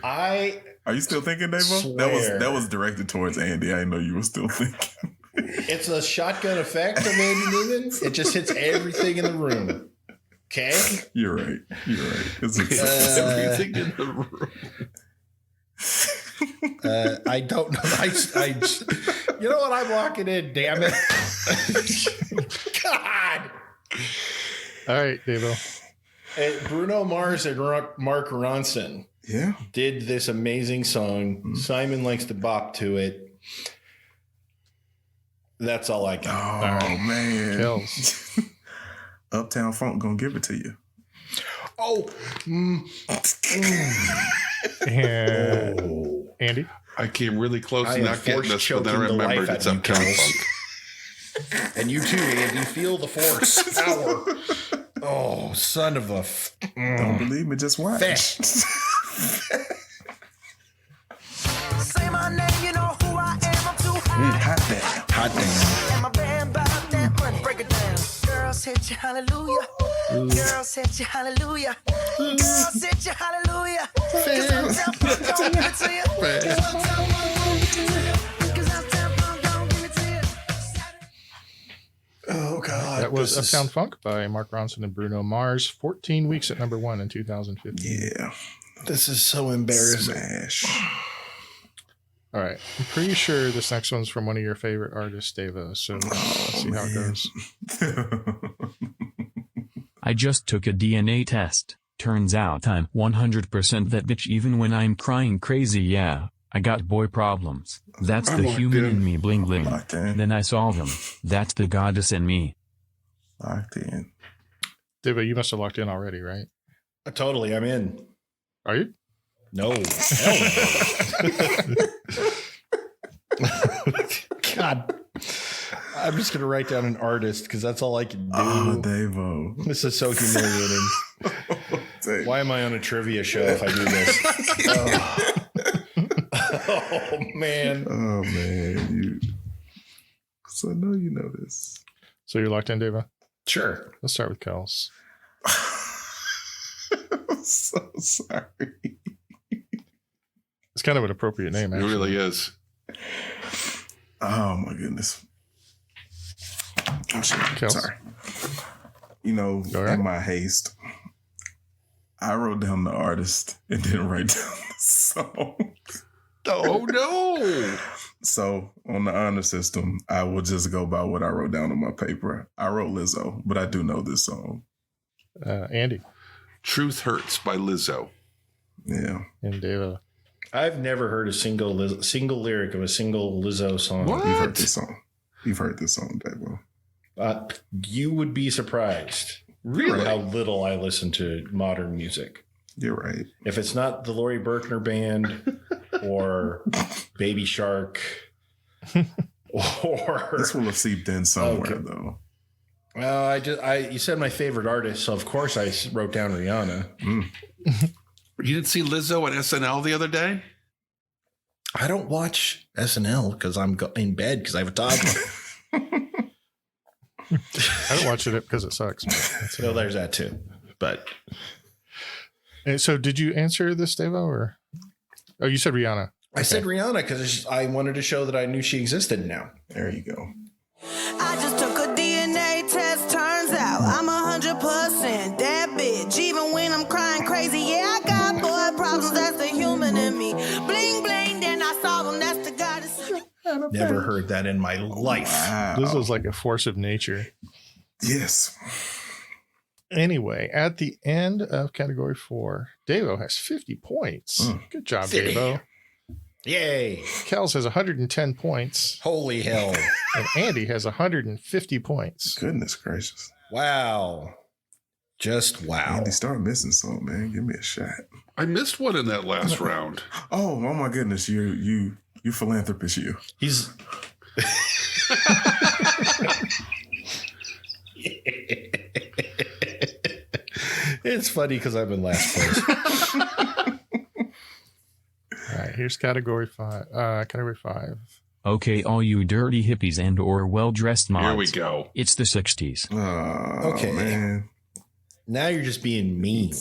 I Are you still thinking, Davo? Swear. That was directed towards Andy. I didn't know you were still thinking. it's a shotgun effect of Andy Newman. It just hits everything in the room. Okay? You're right. It's Everything in the room. I don't know. You know what? I'm locking in, damn it. God. All right, Devo. Bruno Mars and Mark Ronson yeah. did this amazing song. Simon likes to bop to it. That's all I got. Oh, man. Kels. Uptown Funk gonna give it to you. Oh. And Andy. I came really close I to am not getting force this, but then I choking the remembered life it's out of you, Uptown Kels. Funk. And you too, Andy. Feel the force. Power. Oh, son of a Don't believe me? Just watch. Say my name, you know who I am. I'm too high. Hot damn. hot damn. And my band bought that money. Break it down. Girls hit you hallelujah. Girls hit you hallelujah. Girls hit you hallelujah. 'Cause Uptown Funk don't give it to you. 'Cause Uptown Funk don't give it to you. 'Cause Uptown Funk don't give it to you. Oh God, That was this is- Uptown Funk by Mark Ronson and Bruno Mars. 14 weeks at number 1 in 2015. Yeah. This is so embarrassing. Smash. All right. I'm pretty sure this next one's from one of your favorite artists, Devo. So let's see how it man. goes. I just took a DNA test. Turns out I'm 100% that bitch even when I'm crying crazy. Yeah, I got boy problems. That's I'm the locked human in. in me bling bling. Locked in. Then I saw them. That's the goddess in me. Locked in. Devo, you must have locked in already, right? Totally, I'm in. Are you? No, hell no. God, I'm just gonna write down an artist because that's all I can do. Oh, Davo. This is so humiliating. Dave. Why am I on a trivia show if I do this? Oh man. Oh, man. You. So I know you know this. So you're locked in, Devo? Sure. Let's start with Kels. I'm so sorry. It's kind of an appropriate name, It actually. really is. Oh, my goodness. Oh, shit. Kels? Sorry. You know, You all right? in my haste, I wrote down the artist and didn't write down the song. Oh no! So on the honor system, I will just go by what I wrote down on my paper. I wrote Lizzo, but I do know this song. Andy Truth Hurts by Lizzo. Yeah. and Devo. I've never heard a single lyric of a single Lizzo song. What? You've heard this song. You've heard this song, Davo. You would be surprised Really? how little I listen to modern music. You're right. If it's not the Lori Berkner Band or Baby Shark or This will have seeped in somewhere, Okay. though. well, you said my favorite artist, so of course I wrote down Rihanna. You didn't see Lizzo at SNL the other day? I don't watch SNL because I'm in bed because I have a toddler. I don't watch it because it sucks. but that's So it. there's that too. But And so did you answer this, Devo, or? Oh, you said Rihanna. I said Rihanna because I wanted to show that I knew she existed now. There you go. I just took a DNA test. Turns out I'm 100% that bitch. Even when I'm crying crazy, yeah, I got boy problems. That's the human in me. Bling bling, then I saw them. That's the goddess. Never heard that in my life. Wow. This was like a force of nature. Yes. Anyway, at the end of category 4, Devo has 50 points. Good job, 50. Devo. Yay. Kels has 110 points, Holy hell. and Andy has 150 points. Goodness gracious. Wow. Just wow. Andy, start missing something, man. Give me a shot. I missed one in that last round. Oh my goodness. You philanthropist, you. He's It's funny because I'm in last place. All right, here's category 5. Category 5. Okay, all you dirty hippies and or well-dressed mods. Here we go. It's the 60s. Oh, Okay. man. Now you're just being mean.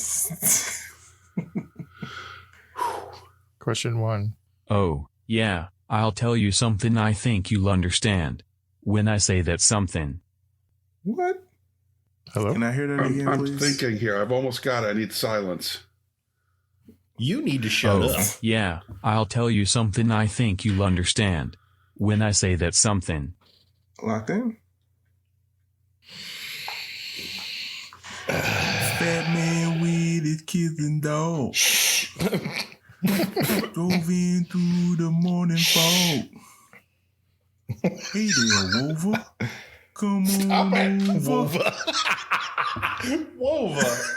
Question 1. Oh, yeah, I'll tell you something I think you'll understand. When I say that something. What? Hello? Can I hear that again, I'm please? thinking here. I've almost got it. I need silence. You need to shut Oh, up. yeah, I'll tell you something I think you'll understand. When I say that something. Locked in? Fat man with his kids and dog. Drove in through the morning fog. Hey there, Wolver. Come on over. Wova.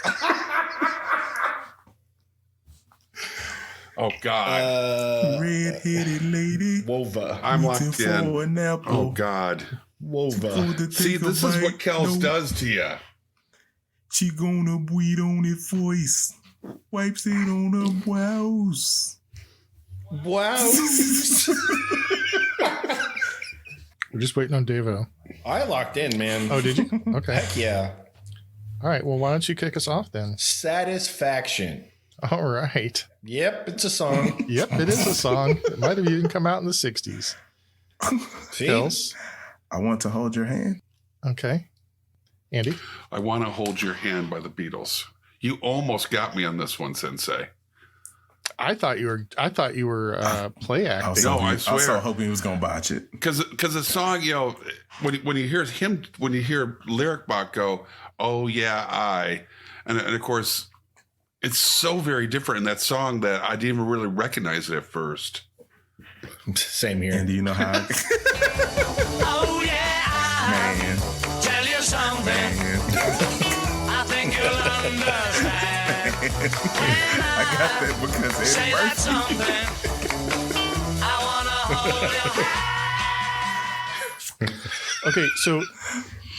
Oh God. Red-headed lady. Wova. I'm eating locked in. for an apple. Oh God. Wova. To See, take a this is what bite, Kels no. does to you. She gonna breathe on it voice. Wipes it on her brows. Wow. We're just waiting on Davo. I locked in, man. Oh, did you? Okay. Heck yeah. All right. Well, why don't you kick us off then? Satisfaction. All right. Yep, it's a song. Yep, it is a song. It might have even come out in the 60s. See? Kels? I want to hold your hand. Okay. Andy? I Want to Hold Your Hand by the Beatles. You almost got me on this one, Sensei. I thought you were play acting. No, I I was swear. so hoping he was gonna botch it. Because the song, you know, when you hear Lyric Bot go, "Oh yeah, and of course, it's so very different in that song that I didn't even really recognize it at first. Same here. And do you know how? Oh yeah, Man, tell you something. man. I think you'll understand. I got that because Say Eddie that Murphy. something. I wanna hold your hand. Okay, so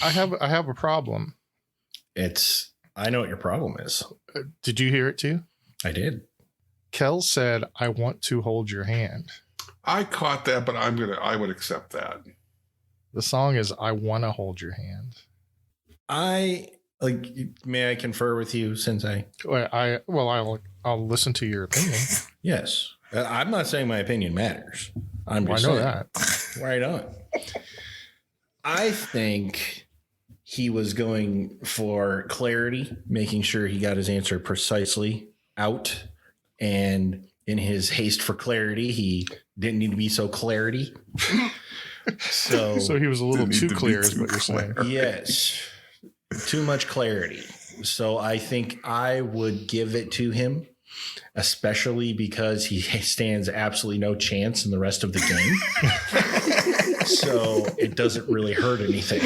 I have a problem. I know what your problem is. Did you hear it too? I did. Kel said, "I want to hold your hand." I caught that, but I would accept that. The song is "I Want to Hold Your Hand." May I confer with you, Sensei? I'll listen to your opinion. Yes. I'm not saying my opinion matters. I'm Well, I just know saying. that. Right on. I think he was going for clarity, making sure he got his answer precisely out. And in his haste for clarity, he didn't need to be so clarity. So So he was a little Didn't need too to be clear, is too what you're saying. clear. yes, too much clarity. So I think I would give it to him, especially because he stands absolutely no chance in the rest of the game. So it doesn't really hurt anything.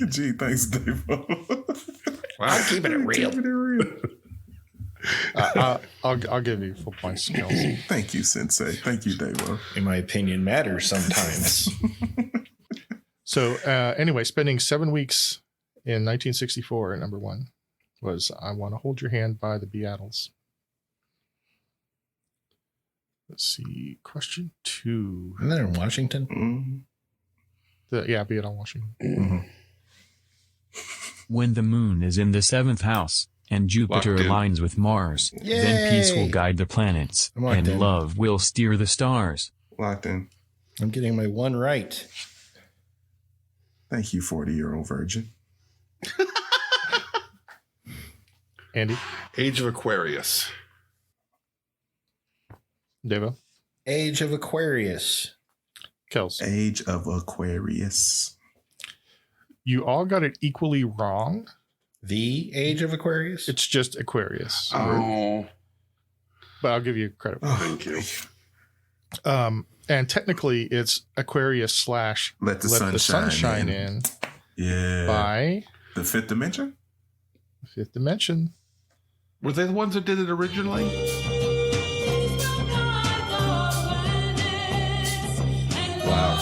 Gee, thanks, Dave. I'm keeping it real. I'll give you full points, Kels. Thank you, Sensei. Thank you, Davo. In my opinion, matters sometimes. So anyway, spending 7 weeks in 1964 at number one was "I Want to Hold Your Hand" by the Beatles. Let's see. Question 2. Isn't that in Washington? Mm-hmm. Be it on Washington. Mm-hmm. When the moon is in the 7th house, and Jupiter Locked in. aligns with Mars, then peace will Yay! guide the planets, I'm locked and in. love will steer the stars. Locked in. I'm getting my one right. Thank you, 40-year-old virgin. Andy? Age of Aquarius. Devo? Age of Aquarius. Kels? Age of Aquarius. You all got it equally wrong. The Age of Aquarius? It's just Aquarius. Oh, But I'll give you credit for thank you. it. And technically, it's Aquarius / Let the Sun Sun Shine Shine In. In Yeah. by The Fifth Dimension? Fifth Dimension. Were they the ones that did it originally? Wow.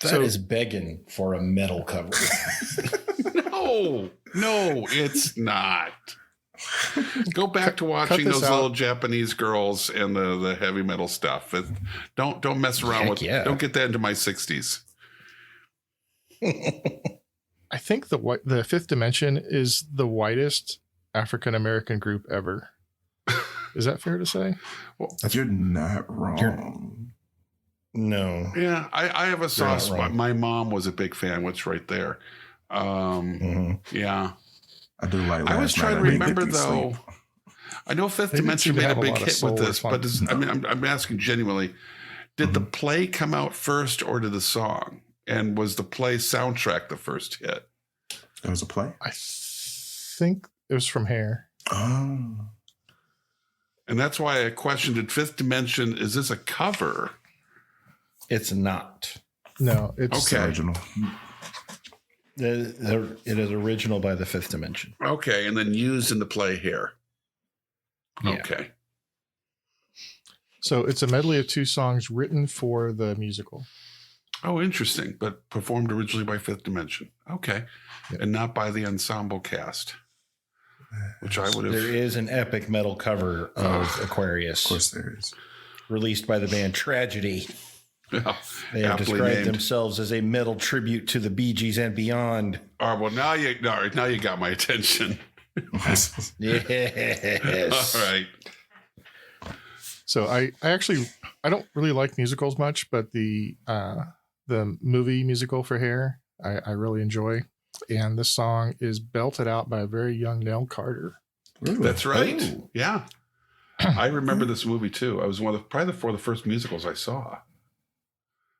That is begging for a metal cover. No, it's not. Go back to watching this those out. little Japanese girls and the heavy metal stuff. Don't mess around Heck with. yeah. Don't get that into my 60s. I think the Fifth Dimension is the whitest African American group ever. Is that fair to say? You're not wrong. No. Yeah, I have a soft not spot. wrong. My mom was a big fan. What's right there? Mhm. Yeah. I do like I was Last trying Night to I Didn't Get remember to though. Sleep. I know Fifth They didn't Dimension seem to made a have a big lot of hit soul with this, but response. I'm asking genuinely, did the play come out first or did the song? And was the play soundtrack the first hit? There was a play? I think it was from Hair. Oh. And that's why I questioned, did Fifth Dimension, is this a cover? It's not. No, it's It's the Okay. original. It is original by the Fifth Dimension. Okay, and then used in the play here. Yeah. Okay. So it's a medley of 2 songs written for the musical. Oh, interesting. But performed originally by Fifth Dimension. Okay. Yep. And not by the ensemble cast, which I would have. There is an epic metal cover of Aquarius. Of course there is. Released by the band Tragedy. Yeah, They have aptly described named. themselves as a metal tribute to the Bee Gees and beyond. All right, well, now you got my attention. Yes. All right. So I don't really like musicals much, but the movie musical for Hair I really enjoy, and this song is belted out by a very young Nell Carter. That's right. Oh. Yeah. I remember this movie too. I was probably one of the first musicals I saw.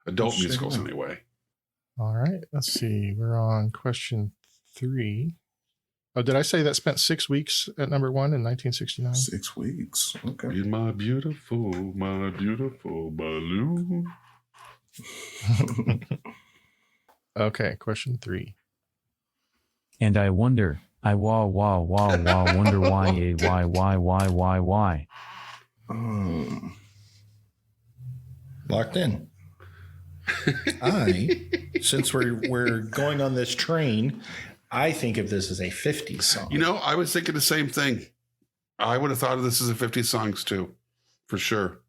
Adult musicals, anyway. All right, let's see. We're on question 3. Oh, did I say that spent 6 weeks at number 1 in 1969? 6 weeks. Okay. Be my beautiful balloon. Okay, question 3. And I wonder, wonder why. Locked in. Since we're going on this train, I think of this as a 50s song. You know, I was thinking the same thing. I would have thought of this as a 50s songs too, for sure.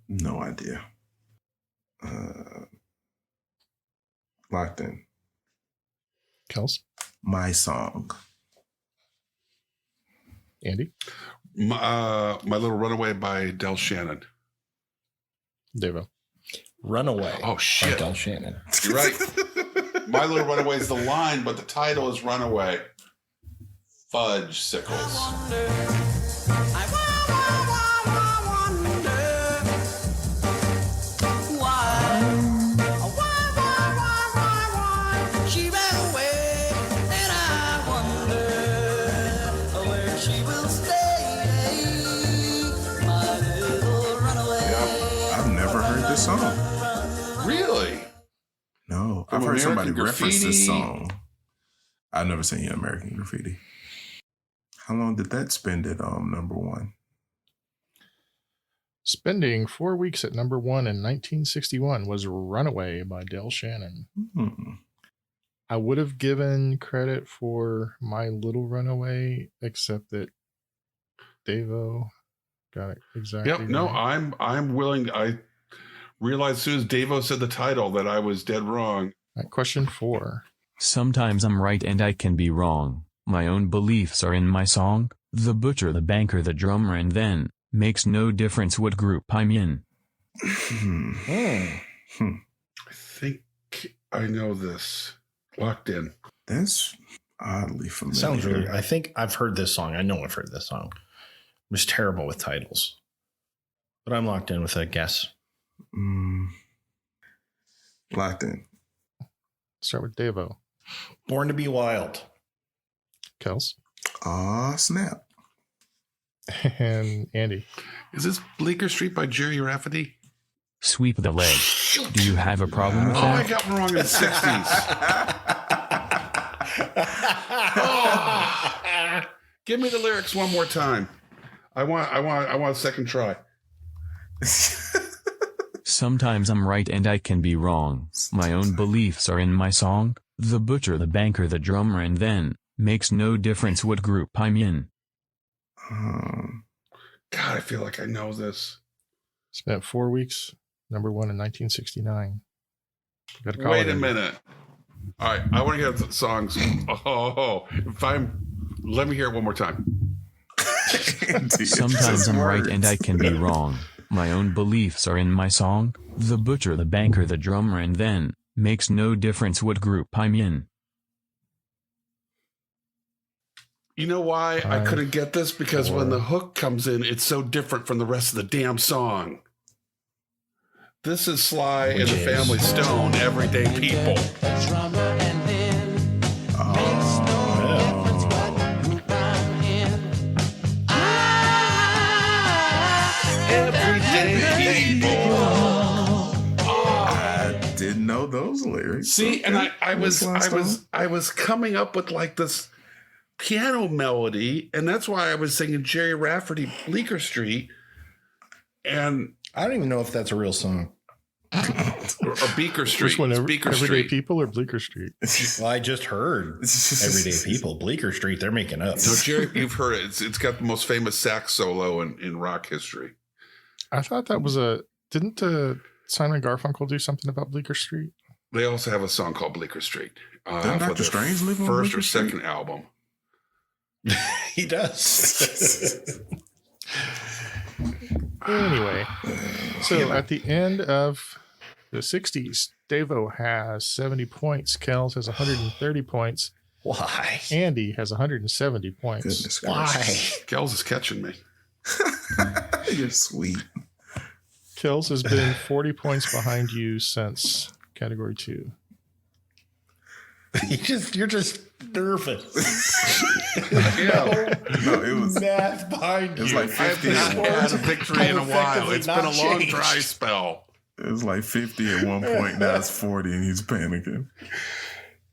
No idea. Locked in. Kels? My Song. Andy? My Little Runaway by Del Shannon. Devo? Runaway. Oh, by shit. Del Shannon. You're right. My Little Runaway is the line, but the title is Runaway. Fudge Sickles. She ran away, and I wonder where she will stay. My little runaway. I've never heard this song. Really? No, From I've heard somebody American reference this Graffiti. song. I've never seen American Graffiti. How long did that spend at number 1? Spending 4 weeks at number 1 in 1961 was Runaway by Del Shannon. I would have given credit for My Little Runaway, except that Devo got it exactly. Yep. No, right. I'm willing. I realized as soon as Davo said the title that I was dead wrong. All right, question 4. Sometimes I'm right and I can be wrong. My own beliefs are in my song. The butcher, the banker, the drummer, and then makes no difference what group I'm in. I think I know this. Locked in. That's oddly familiar. Sounds really. I think I've heard this song. I know I've heard this song. I'm just terrible with titles, but I'm locked in with a guess. Locked in. Start with Devo. Born to Be Wild. Kels? Aw, snap. And Andy. Is this Bleecker Street by Jerry Rafferty? Sweep the leg. Do you have a problem with Oh, I that? got one wrong in the 60s. Give me the lyrics one more time. I want a second try. Sometimes I'm right and I can be wrong. My own beliefs are in my song. The butcher, the banker, the drummer, and then makes no difference what group I'm in. God, I feel like I know this. Spent 4 weeks, number 1 in 1969. Gotta call Wait it a in. minute. All right, I want to hear the songs. Let me hear it one more time. Sometimes I'm right and I can be wrong. My own beliefs are in my song. The butcher, the banker, the drummer, and then makes no difference what group I'm in. You know why I couldn't get this? Because when the hook comes in, it's so different from the rest of the damn song. This is Sly and the Family Stone, Everyday People. Everyday people. Didn't know those lyrics. See, and Okay. I was What's I was coming up with like this piano melody, and that's why I was singing Jerry Rafferty, Bleecker Street, and I don't even know if that's a real song. or Beaker Street. Which one? It's Beaker Everyday Street. People or Bleecker Street? Well, I just heard Everyday People. Bleecker Street, they're making up. No, Jerry, you've heard it. It's got the most famous sax solo in rock history. I thought that was didn't Simon Garfunkel do something about Bleecker Street? They also have a song called Bleecker Street. Doesn't for Dr. their Strange live on first Bleecker or Street? second album. He does. Anyway, so at the end of the 60s, Davo has 70 points. Kells has 130 points. Why? Andy has 170 points. Goodness Why? gracious. Gels is catching me. You're sweet. Kells has been 40 points behind you since category 2. You're just nervous. Yeah. No, it was math behind it was you. like 50 I've not had a victory in a while. Effectively It's been a not long changed. dry spell. it was like 50 at one point. Now it's 40 and he's panicking.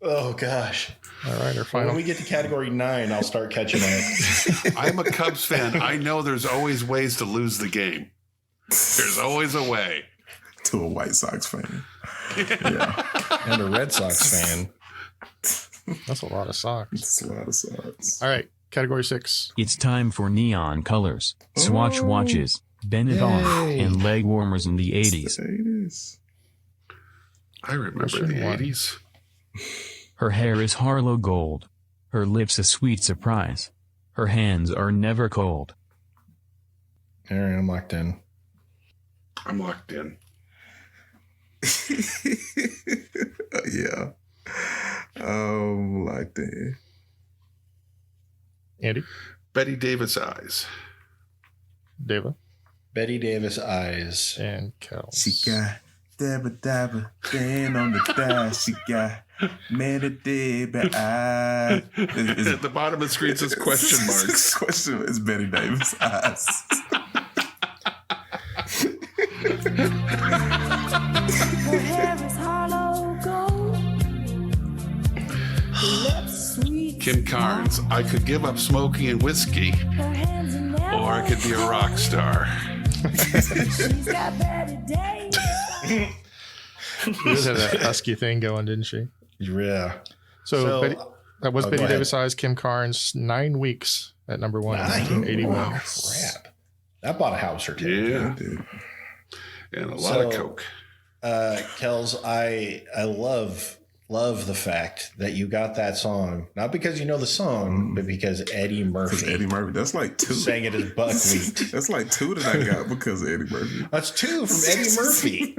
Oh gosh. All right, our When final. we get to category 9, I'll start catching up. I'm a Cubs fan. I know there's always ways to lose the game. There's always a way. To a White Sox fan. Yeah. And a Red Sox fan. That's a lot of socks. It's a lot of Sox. All right, category 6. It's time for neon colors, swatch Oh. watches, Bennett on, Yay. and leg warmers in the 80s. It is. I remember Question the one. 80s. Her hair is Harlow gold. Her lips a sweet surprise. Her hands are never cold. All right, I'm locked in. I'm locked in. Yeah. Like that. Andy, Betty Davis eyes. Dava, Betty Davis eyes. and Kells. She got dabba dabba stand on the thigh. She got metadaba eye. At the bottom of the screen says question marks. Question is Betty Davis eyes. Her hair is hollow gold. Her lips sweet. Kim Carnes. I could give up smoking and whiskey, Her hands are never or I could be a rock star. She's got better days. She did have that husky thing going, didn't she? Yeah. So, Betty, that was Oh, Betty go ahead. Davis eyes, Kim Carnes, 9 weeks at number 1 in 9? 1981. Oh, crap. That bought a house or two. Yeah. Dude. And a lot of So- coke. Kells, I love the fact that you got that song, not because you know the song, but because Eddie Because Murphy Eddie Murphy. That's like 2. sang it as buckwheat. That's like 2 that I got because of Eddie Murphy. That's 2 from Eddie Murphy.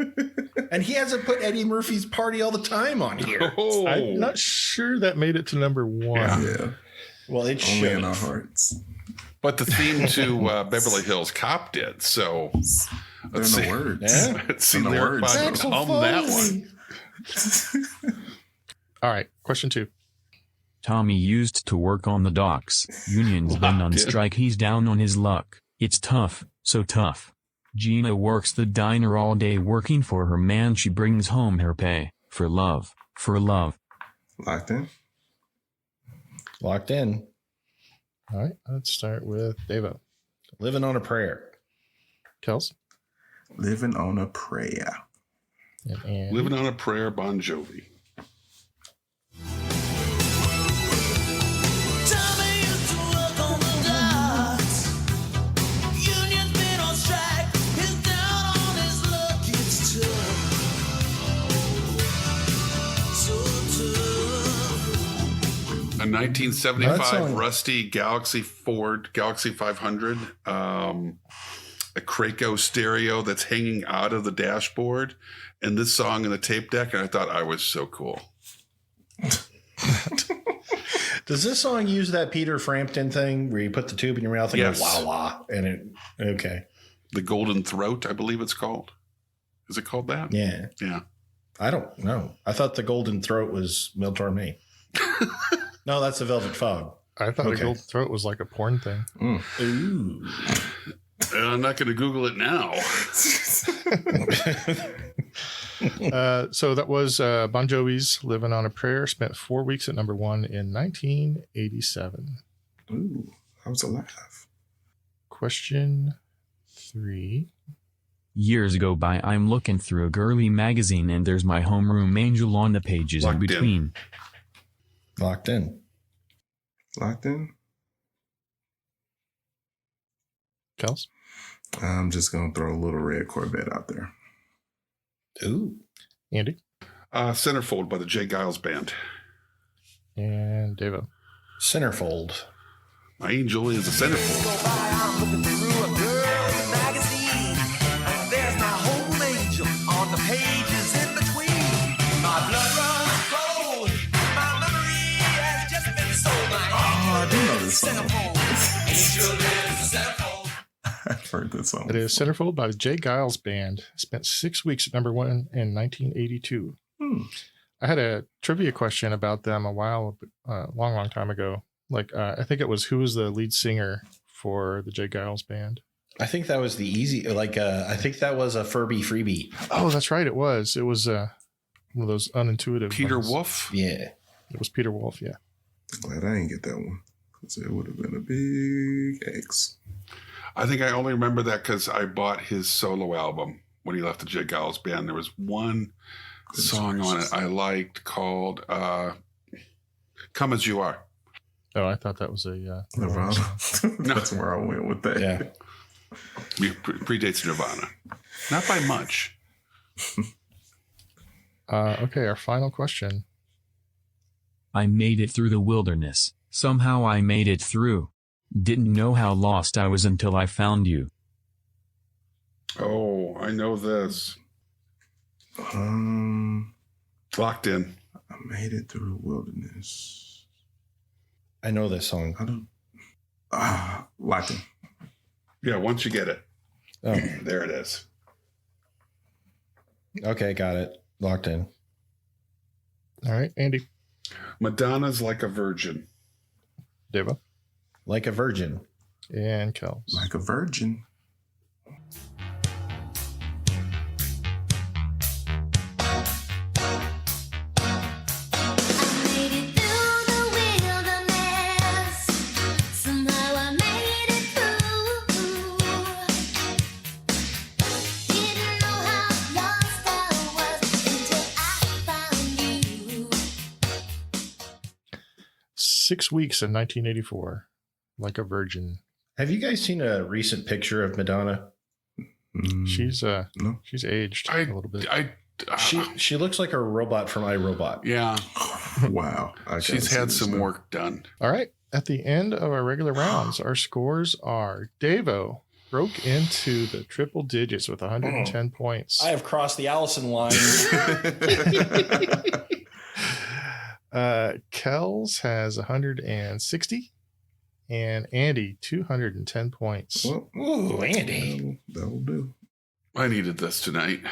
And he hasn't put Eddie Murphy's Party All the Time on here. Oh, I'm not sure that made it to number 1. Yeah. Well, it Only in should. our hearts. but the theme to Beverly Hills Cop did. So There let's are see. no words. Yeah. Let's see No lyric words. by hum that one. All right, question 2. Tommy used to work on the docks. Union's been on strike, he's down on his luck. It's tough, so tough. Gina works the diner all day working for her man, she brings home her pay. For love, for love. Locked in. Locked in. All right, let's start with Dava. Living on a Prayer. Kells. Living on a prayer. And Andy. Living on a Prayer, Bon Jovi. Tommy used to work on the docks. Union's been on strike. He's down on his luck. It's tough. So tough. A 1975 That song- rusty Galaxy Ford Galaxy 500, a Kraco stereo that's hanging out of the dashboard, and this song in the tape deck, and I thought I was so cool. Does this song use that Peter Frampton thing where you put the tube in your mouth and Yes. go wah wah? And it, okay. The Golden Throat, I believe it's called. Is it called that? Yeah. Yeah. I don't know. I thought the Golden Throat was Mil Torme. No, that's the Velvet Fog. I thought Okay. the Gold Throat was like a porn thing. Ooh. And I'm not going to Google it now. So that was Bon Jovi's Living on a Prayer. Spent 4 weeks at number 1 in 1987. Ooh, I was alive. Question 3. Years go by, I'm looking through a girly magazine and there's my homeroom angel on the pages Locked in in. between. Locked in. Locked in? Kels? I'm just going to throw a little red Corvette out there. Ooh. Andy? Centerfold by the Jay Giles Band. And Devo? Centerfold. My angel is a centerfold. Go by, I'm looking through a girl's magazine. And there's my home angel on the pages in between. My blood runs cold. My memory has just been sold. My I do know this song. centerfold. Angel is a centerfold. I've heard this song. It is Centerfold by the Jay Giles Band. Spent 6 weeks at number 1 in 1982. I had a trivia question about them a long time ago. I think it was who was the lead singer for the Jay Giles Band? I think that was the easy, I think that was a Furby freebie. Oh, that's right. It was one of those unintuitive Peter ones. Wolf. Yeah. It was Peter Wolf. Yeah. Glad I didn't get that one because it would have been a big X. I think I only remember that because I bought his solo album when he left the Jay Giles Band. There was one song on it I liked called Come As You Are. Oh, I thought that was a Nirvana. That's where I went with that. Yeah. Predates Nirvana. Not by much. Okay, our final question. I made it through the wilderness. Somehow I made it through. Didn't know how lost I was until I found you. Oh, I know this. Locked in. I made it through the wilderness. I know this song. I don't. Locked in. Yeah, once you get it. Oh, There it is. okay. Got it. Locked in. All right, Andy. Madonna's Like a Virgin. Devo? Like a Virgin. And Kels. Like a virgin. I made it through the wilderness. Somehow I made it through. Didn't know how lost I was until I found you. 6 weeks in 1984. Like a Virgin. Have you guys seen a recent picture of Madonna? She's no. she's aged a little bit. She looks like a robot from iRobot. Yeah, Wow. I gotta she's see had this some now. work done. All right. At the end of our regular rounds, our scores are Devo broke into the triple digits with 110 points. I have crossed the Allison line. Kels has 160 and Andy 210 points. Well, Ooh, Andy. that'll do. I needed this tonight.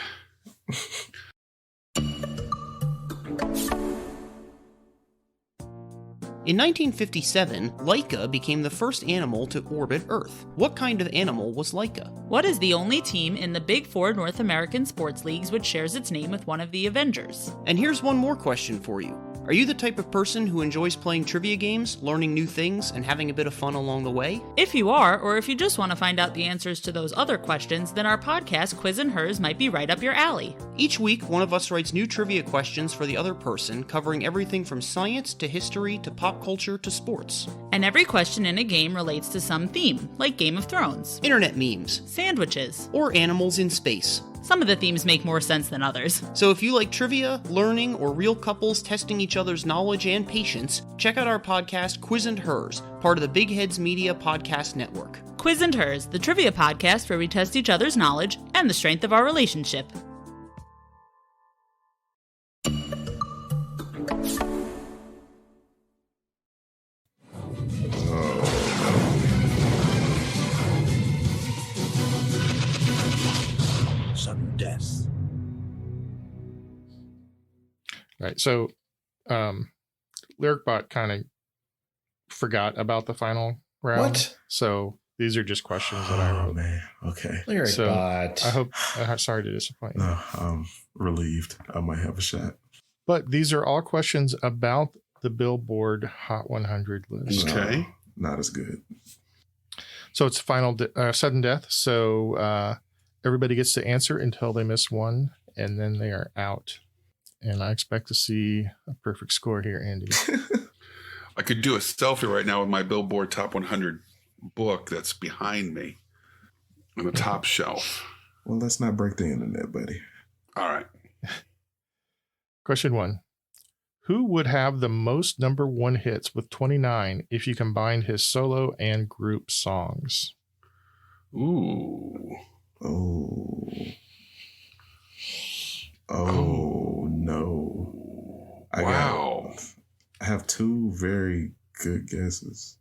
In 1957, Laika became the first animal to orbit Earth. What kind of animal was Laika? What is the only team in the Big Four North American sports leagues which shares its name with one of the Avengers? And here's one more question for you. Are you the type of person who enjoys playing trivia games, learning new things, and having a bit of fun along the way? If you are, or if you just want to find out the answers to those other questions, then our podcast, Quiz and Hers, might be right up your alley. Each week, one of us writes new trivia questions for the other person, covering everything from science to history to pop culture to sports. And every question in a game relates to some theme, like Game of Thrones, Internet memes, sandwiches, or animals in space. Some of the themes make more sense than others. So if you like trivia, learning, or real couples testing each other's knowledge and patience, check out our podcast, Quiz and Hers, part of the Big Heads Media Podcast Network. Quiz and Hers, the trivia podcast where we test each other's knowledge and the strength of our relationship. Sudden death. Right. So LyricBot kind of forgot about the final round. What? So These are just questions that I Oh wrote. man. Okay. Larry So, Bot. I hope. Sorry to disappoint you. No, I'm relieved. I might have a shot. But these are all questions about the Billboard Hot 100 list. Okay. No, not as good. So it's final sudden death. So everybody gets to answer until they miss one, and then they are out. And I expect to see a perfect score here, Andy. I could do a selfie right now with my Billboard Top 100 book that's behind me on the top shelf. Well, let's not break the internet, buddy. All right. Question 1. Who would have the most number 1 hits with 29 if you combined his solo and group songs? Ooh. Oh. Oh no. Wow. I have 2 very good guesses.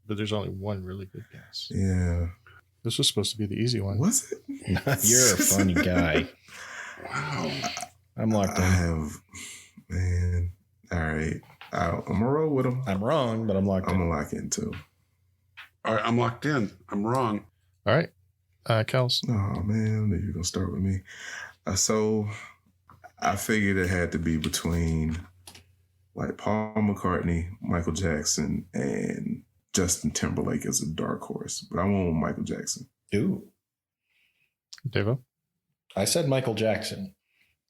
But there's only one really good guess. Yeah. This was supposed to be the easy one. Was it? You're a funny guy. Wow. I'm locked I in. have, man. All right. I'm going to roll with him. I'm wrong, but I'm locked I'm in. going to lock in too. All right. I'm locked in. I'm wrong. All right. Kels. Oh, man. I knew you were going to start with me. So I figured it had to be between like Paul McCartney, Michael Jackson, and Justin Timberlake as a dark horse. But I went with Michael Jackson. Ooh. Devo. I said Michael Jackson.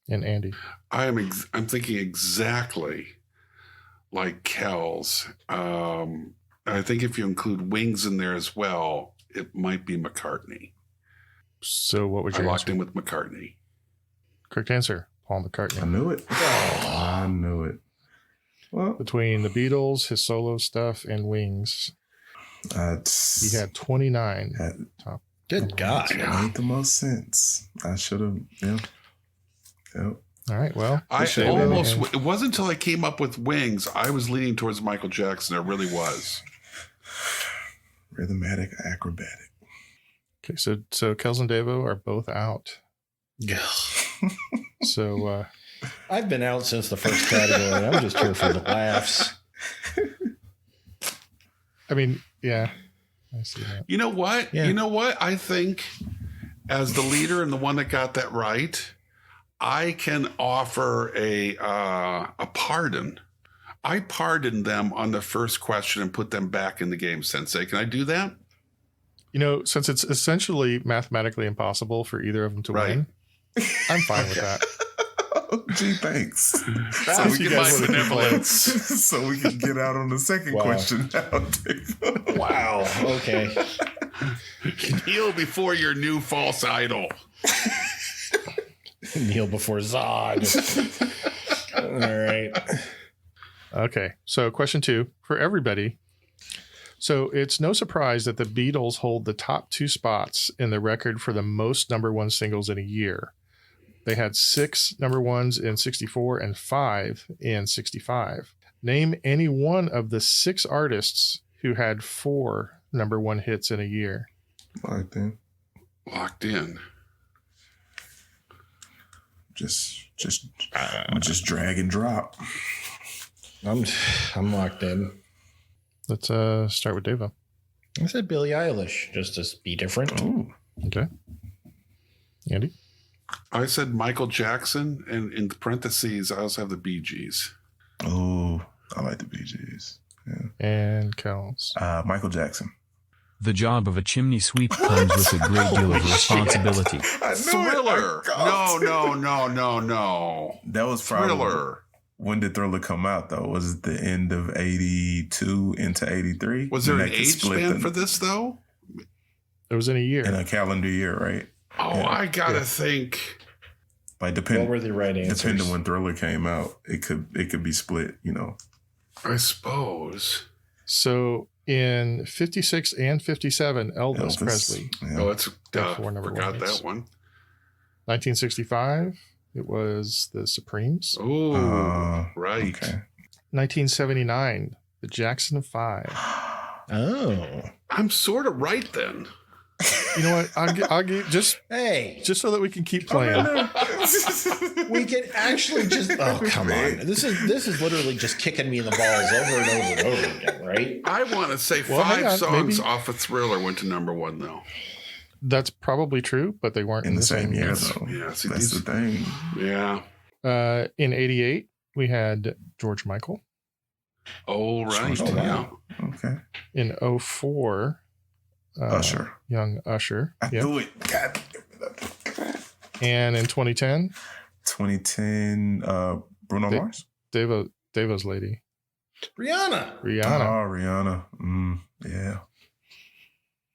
And Andy. I'm thinking exactly like Kel's. I think if you include Wings in there as well, it might be McCartney. So what was I your locked answer? in with McCartney. Correct answer. Paul I McCartney. knew it. I knew it. Well, Between the Beatles, his solo stuff, and Wings, he had 29 top. Good God. It made the most sense. I should have. Yeah. Yep. All right. Well, I Devo almost, and- it wasn't until I came up with Wings, I was leaning towards Michael Jackson. It really was. Rhythmatic, acrobatic. Okay, so Kels and Devo are both out. So I've been out since the first category. I'm just here for the laughs. I mean, yeah, I see that. You know what? Yeah. You know what? I think as the leader and the one that got that right, I can offer a pardon. I pardoned them on the first question and put them back in the game, Sensei. Can I do that? You know, since it's essentially mathematically impossible for either of them to Right. win, I'm fine with that. Gee, thanks. So we you can guys buy wanna benevolence. So we can get out on the second Wow. question now, Dave. Wow. Okay. Kneel before your new false idol. Kneel before Zod. All right. Okay, so question 2 for everybody. So it's no surprise that the Beatles hold the top 2 spots in the record for the most number 1 singles in a year. They had 6 number 1s in 64 and 5 in 65. Name any one of the 6 artists who had 4 number 1 hits in a year. Locked in. Locked in. Just drag and drop. I'm locked in. Let's start with Devo. I said Billie Eilish, just to be different. Ooh. Okay. Andy? I said Michael Jackson, and in parentheses, I also have the Bee Gees. Oh, I like the Bee Gees. Yeah. And Kels. Michael Jackson. The job of a chimney sweep comes with a great deal of responsibility. Thriller. No. That was probably. Thriller. When did Thriller come out, though? Was it the end of 82 into 83? Was there When an they could age split span the- for this, though? It was in a year. In a calendar year, right? Oh, Yeah. I gotta think. Like What were the right answers? depending when Thriller came out, it could be split, you know. I suppose. So in 56 and 57, Elvis Presley. Yeah. Oh, it's Got 4 number forgot 1 that hits. one. 1965, it was the Supremes. Oh, right. Okay. 1979, the Jackson 5. Oh. I'm sort of right then. You know what? I'll give just Hey. so that we can keep playing. We can actually just. Oh, come on! This is literally just kicking me in the balls over and over and over again, right? I want to say Well, hang 5 on, songs maybe- off of Thriller went to number 1 though. That's probably true, but they weren't In the same year, though. Yeah, see, That's the thing. Yeah. In 88, we had George Michael. Oh right. Oh, Yeah. wow. Okay. In 04, Usher. Young Usher. I Yep. knew it. God. And in 2010, 2010, Bruno They- Mars? Devo's lady, Rihanna. Rihanna. Oh, Rihanna. Yeah.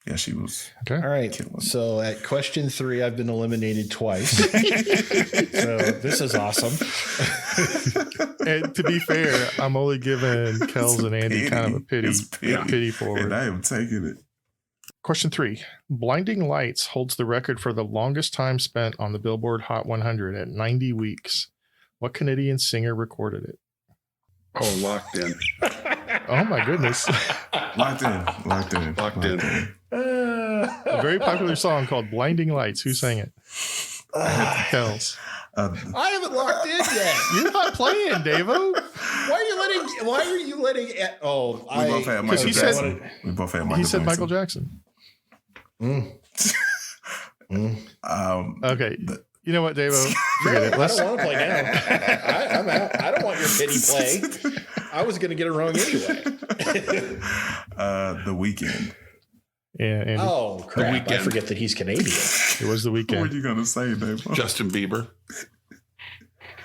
Yeah, she was. Okay. All right. Killing. So at question 3, I've been eliminated twice. So this is awesome. And to be fair, I'm only giving Kels and Andy kind of a pity It's pity. forward. And I am taking it. Question 3. Blinding Lights holds the record for the longest time spent on the Billboard Hot 100 at 90 weeks. What Canadian singer recorded it? Oh, Locked In. Oh my goodness. Locked in. A very popular song called Blinding Lights. Who sang it? Kels. I haven't locked in yet. You're not playing, Davo. Why are you letting? We both had Because Michael he said- Jackson. We both had Michael He said Jackson. Michael Jackson. Okay. You know what, Davo? Forget it. I don't want to play now. I'm out. I don't want your pity play. I was going to get it wrong anyway. The Weeknd. Yeah, Andy. Oh crap! I Weeknd. forget that he's Canadian. It was the What weekend. were you gonna say, Dave? Justin Bieber.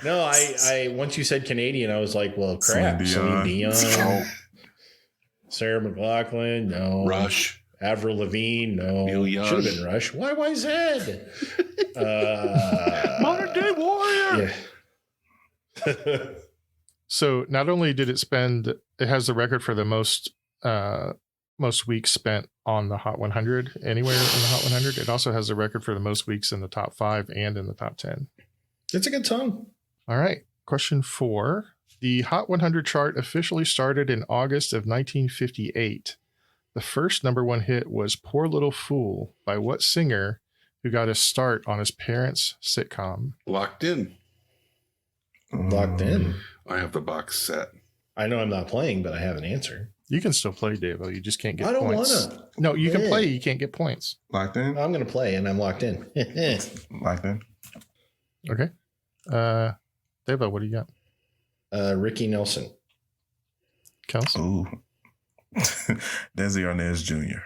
No, I once you said Canadian, I was like, well, crap. Celine Celine Dion. Dion, Sarah McLachlan, no. Rush. Avril Lavigne, no. Neil Young. Should have been Rush. YYZ. Modern Day Warrior. Yeah. So not only did it spend, it has the record for the most weeks spent on the Hot 100 anywhere in the Hot 100. It also has the record for the most weeks in the top 5 and in the top 10. It's a good song. All right. Question 4. The Hot 100 chart officially started in August of 1958. The first number 1 hit was Poor Little Fool by what singer who got his start on his parents' sitcom? Locked In. Locked in. I have the box set. I know I'm not playing, but I have an answer. You can still play, Davo. You just can't get I don't points. want to. No, you can Yeah. play. You can't get points. Locked in. I'm going to play, and I'm locked in. Locked in. Okay. Davo, what do you got? Ricky Nelson. Kels? Ooh. Desi Arnaz Jr.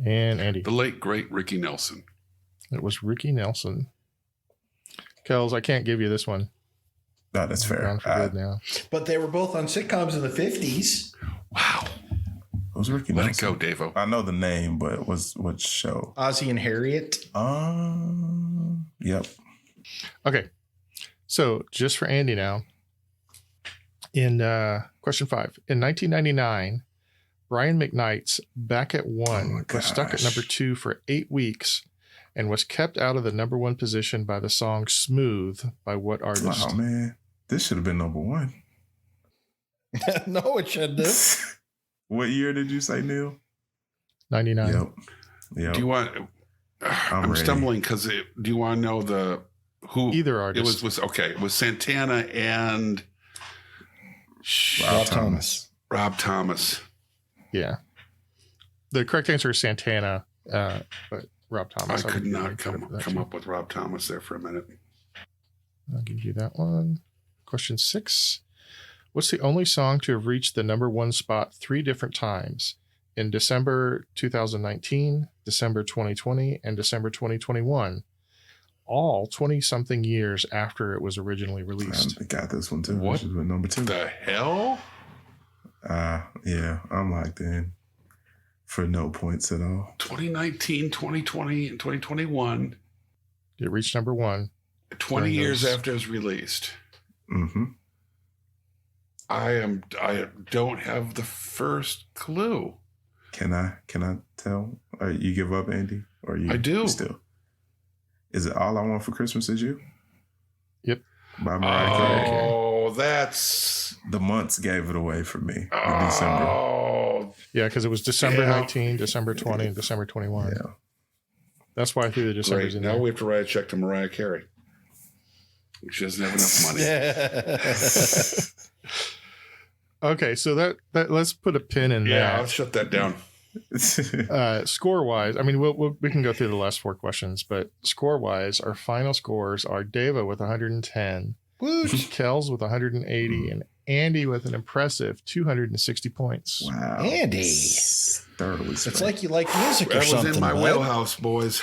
And Andy. The late, great Ricky Nelson. It was Ricky Nelson. Kels, I can't give you this one. No, that's fair. Gone for good now. But they were both on sitcoms in the 50s. Wow. Who's Ricky Let Nelson? it go, Davo. I know the name, but what show? Ozzie and Harriet. Yep. Okay. So just for Andy now. In question 5. In 1999, Brian McKnight's Back at One Oh, was stuck at gosh. number 2 for 8 weeks and was kept out of the number 1 position by the song Smooth by what artist? Oh man, this should have been number 1. No, it shouldn't have. What year did you say, Neil? 99. Yep. Do you want? I'm ready. stumbling because do you want to know who? Either It artist. was okay. It was Santana and Rob Thomas. Rob Thomas. Yeah. The correct answer is Santana, but Rob Thomas. I could would give not you credit for that come too. up with Rob Thomas there for a minute. I'll give you that one. Question 6. What's the only song to have reached the number 1 spot 3 different times? In December 2019, December 2020, and December 2021. All 20-something years after it was originally released. I got this one too. What This was number 2. The hell? Yeah, I'm locked in for no points at all. 2019, 2020, and 2021. It reached number 1. 20 During years those- after it was released. Mm-hmm. I don't have the first clue. Can I tell? Or you give up, Andy? Or you? I do. Still. Is it All I Want for Christmas Is You? Yep. By Mariah Carey. Oh, that's The months gave it away for me in December. Oh, Yeah, because it was December Yeah. 19, December 20, and December 21. Yeah. That's why I threw the Decembers great. in Now there. we have to write a check to Mariah Carey. She doesn't have enough money. Okay, so that let's put a pin in Yeah, I'll that. shut that down. Score wise, I mean, we can go through the last 4 questions, but score wise, our final scores are Deva with 110, Kells with 180, and Andy with an impressive 260 points. Wow. Andy. Thoroughly It's spent. like you like music or That was something. in my bud. wheelhouse, boys.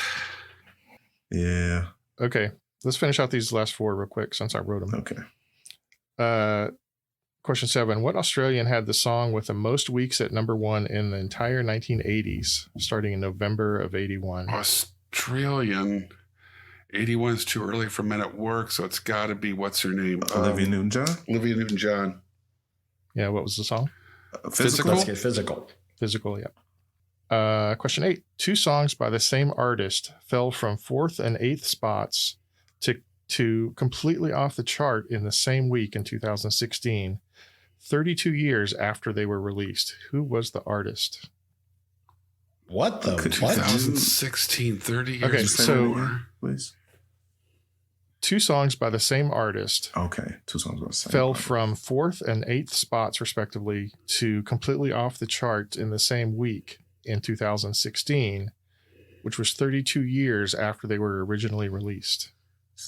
Yeah. Okay, let's finish out these last 4 real quick since I wrote them. Okay. Question 7. What Australian had the song with the most weeks at number 1 in the entire 1980s, starting in November of 81? Australian. 81 is too early for Men at Work, so it's got to be, what's her name? Olivia Newton-John. Olivia Newton-John. Yeah, what was the song? Physical? Let's get physical. Physical, yeah. Question 8. 2 songs by the same artist fell from 4th and 8th spots to completely off the chart in the same week in 2016, 32 years after they were released. Who was the artist? What the? Could What? 2016, 30 years Okay, Say so- that again, please. 2 songs by the same artist Okay. 2 songs about the same. fell artist. from 4th and 8th spots, respectively, to completely off the chart in the same week in 2016, which was 32 years after they were originally released.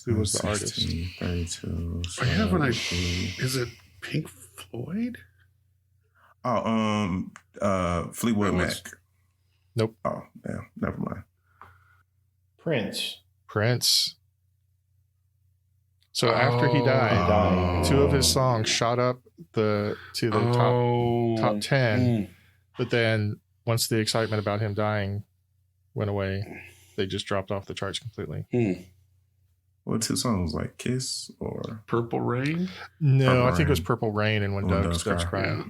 Who was the artist? 16, 32. I have an idea. 72. Is it Pink Floyd? Oh, Fleetwood It Mac. was- Nope. Oh, yeah. Never mind. Prince. Prince. So after he died, 2 of his songs shot up to the top 10. But then once the excitement about him dying went away, they just dropped off the charts completely. What 2 songs? Like Kiss or Purple Rain? No, Purple I think it was Rain. Purple Rain and When When Doves Doves Cry.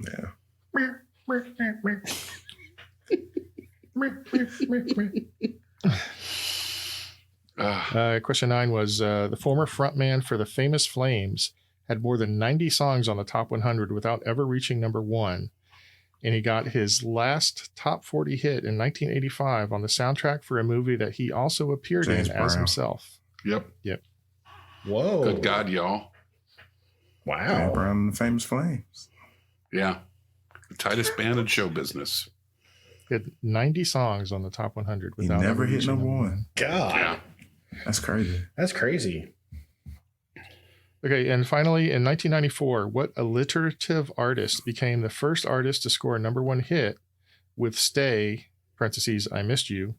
Yeah. Question 9 was the former frontman for the Famous Flames had more than 90 songs on the top 100 without ever reaching number 1. And he got his last top 40 hit in 1985 on the soundtrack for a movie that he also appeared James in as Brown. himself. Yep. Whoa. Good God, y'all. Dan Wow. Brown and the Famous Flames. Yeah. The tightest band in show business. He had 90 songs on the top 100 He without never ever hit reaching number number 1. God. Yeah. That's crazy. That's crazy. Okay, and finally, in 1994, what alliterative artist became the first artist to score a number 1 hit with Stay, parentheses, I Missed You,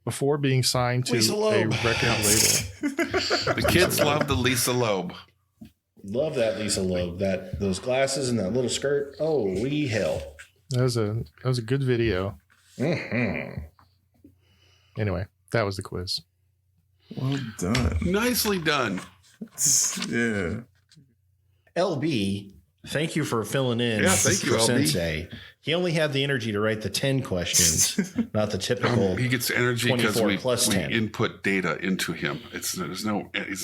before being signed to Lisa a Loeb. record label? The kids love the Lisa Loeb. Love that Lisa Loeb. Those glasses and that little skirt. Holy hell. That was a good video. Mm-hmm. Anyway, that was the quiz. Well done. Nicely done. Yeah. LB, thank you for filling in. Yeah, thank you, for LB. Sensei. He only had the energy to write the 10 questions, not the typical. He gets energy because 24 we plus 10. input data into him. He's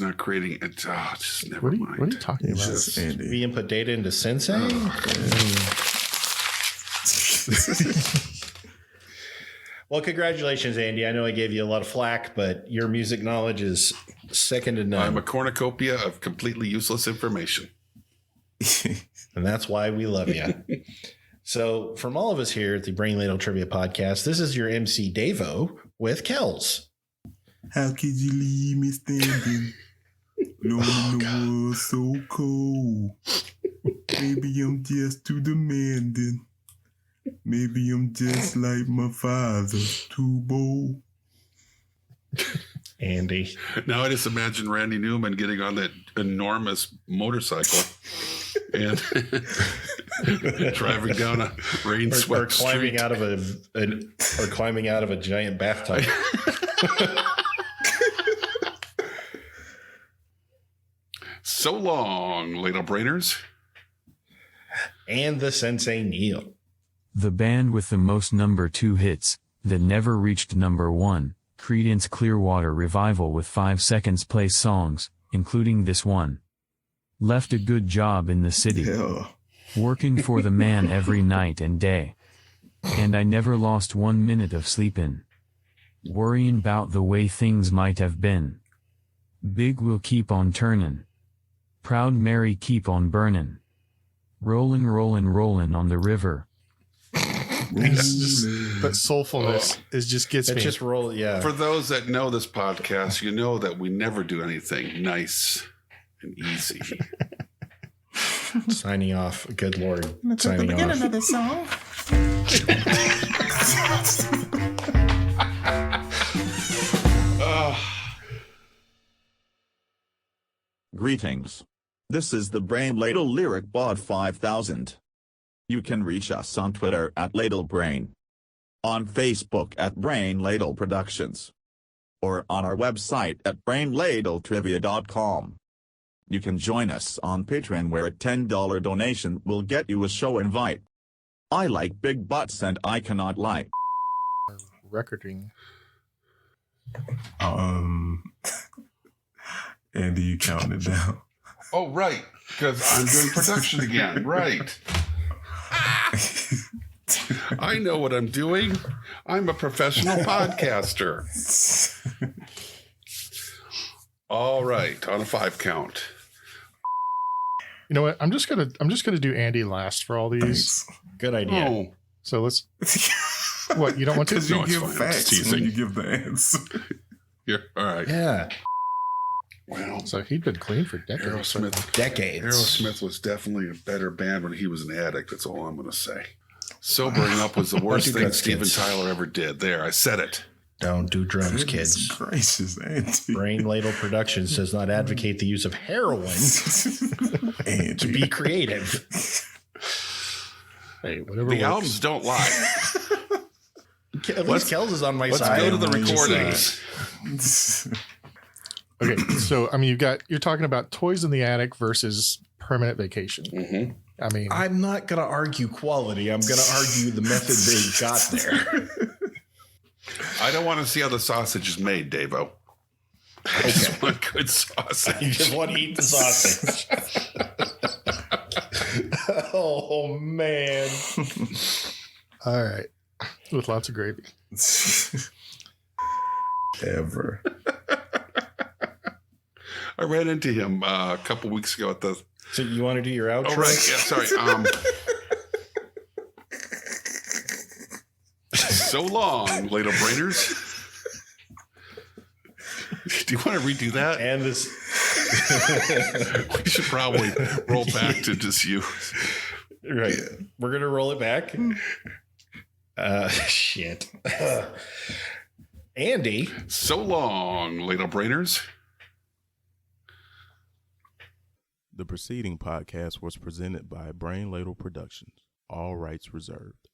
not creating it. Just never What are you talking It's about? just Andy. We input data into Sensei. Well, congratulations, Andy. I know I gave you a lot of flack, but your music knowledge is second to I'm none. a cornucopia of completely useless information. And that's why we love you. So, from all of us here at the Brain Ladle Trivia Podcast, this is your MC Davo with Kells. How could you leave me standing? Knowing the world so cold. Maybe I'm just too demanding. Maybe I'm just like my father, too bold. Andy. Now I just imagine Randy Newman getting on that enormous motorcycle and driving down a Or rain-swept climbing street. out of or climbing out of a giant bathtub. So long, Ladle Brainers. And the Sensei Neil. The band with the most number 2 hits, that never reached number 1, Creedence Clearwater Revival with 5 seconds place songs, including this one. Left a good job in the city, Yeah. working for the man every night and day. And I never lost 1 minute of sleepin', worrying 'bout the way things might have been. Big will keep on turnin', Proud Mary keep on burnin'. Rollin', rollin', rollin' on the river. It's just, that soulfulness is just gets It me. just roll. Yeah. For those that know this podcast, you know that we never do anything nice and easy. Signing off. Good Lord. Signing off. of the song. Greetings. This is the Brain Ladle Lyric Bod 5000. You can reach us on Twitter at LadleBrain, on Facebook at Brain Ladle Productions, or on our website at brainladletrivia.com. You can join us on Patreon, where a $10 donation will get you a show invite. I like big butts and I cannot lie. Recording. Andy, you counting it down? Oh, right. Because I'm doing production again. Right. I know what I'm doing. I'm a professional podcaster. All right. On a 5 count. You know what? I'm just gonna do Andy last for all these. Good idea. Oh, So let's. What, you don't want to? Because you No, it's give fine. It's facts teasing. when you give the answer. yeah. All right. Yeah. Well, So he'd been clean for decades. Aerosmith. Decades. Aerosmith was definitely a better band when he was an addict. That's all I'm going to say. Sobering up was the worst do thing drugs, Steven kids. Tyler ever did. There, I said it. Don't do drugs, Goodness kids. gracious, Andy. Brain Ladle Productions does not advocate the use of heroin Andy. to be creative. Hey, whatever. The works. albums don't lie. At least Kells is on my Let's side. go to the I'm recordings. Okay, so I mean, you're talking about Toys in the Attic versus Permanent Vacation. Mm-hmm. I mean, I'm not going to argue quality. I'm going to argue the method they got there. I don't want to see how the sausage is made, Davo. I just want good sausage. You just want to eat the sausage. Oh, man. all right, with lots of gravy. Ever. I ran into him a couple weeks ago at the. So you want to do your outro? Oh, right. Yeah, sorry. So long, Ladle Brainers. Do you want to redo that? And this. We should probably roll back to just you. Right. We're going to roll it back. Shit. Andy. So long, Ladle Brainers. The preceding podcast was presented by Brain Ladle Productions. All rights reserved.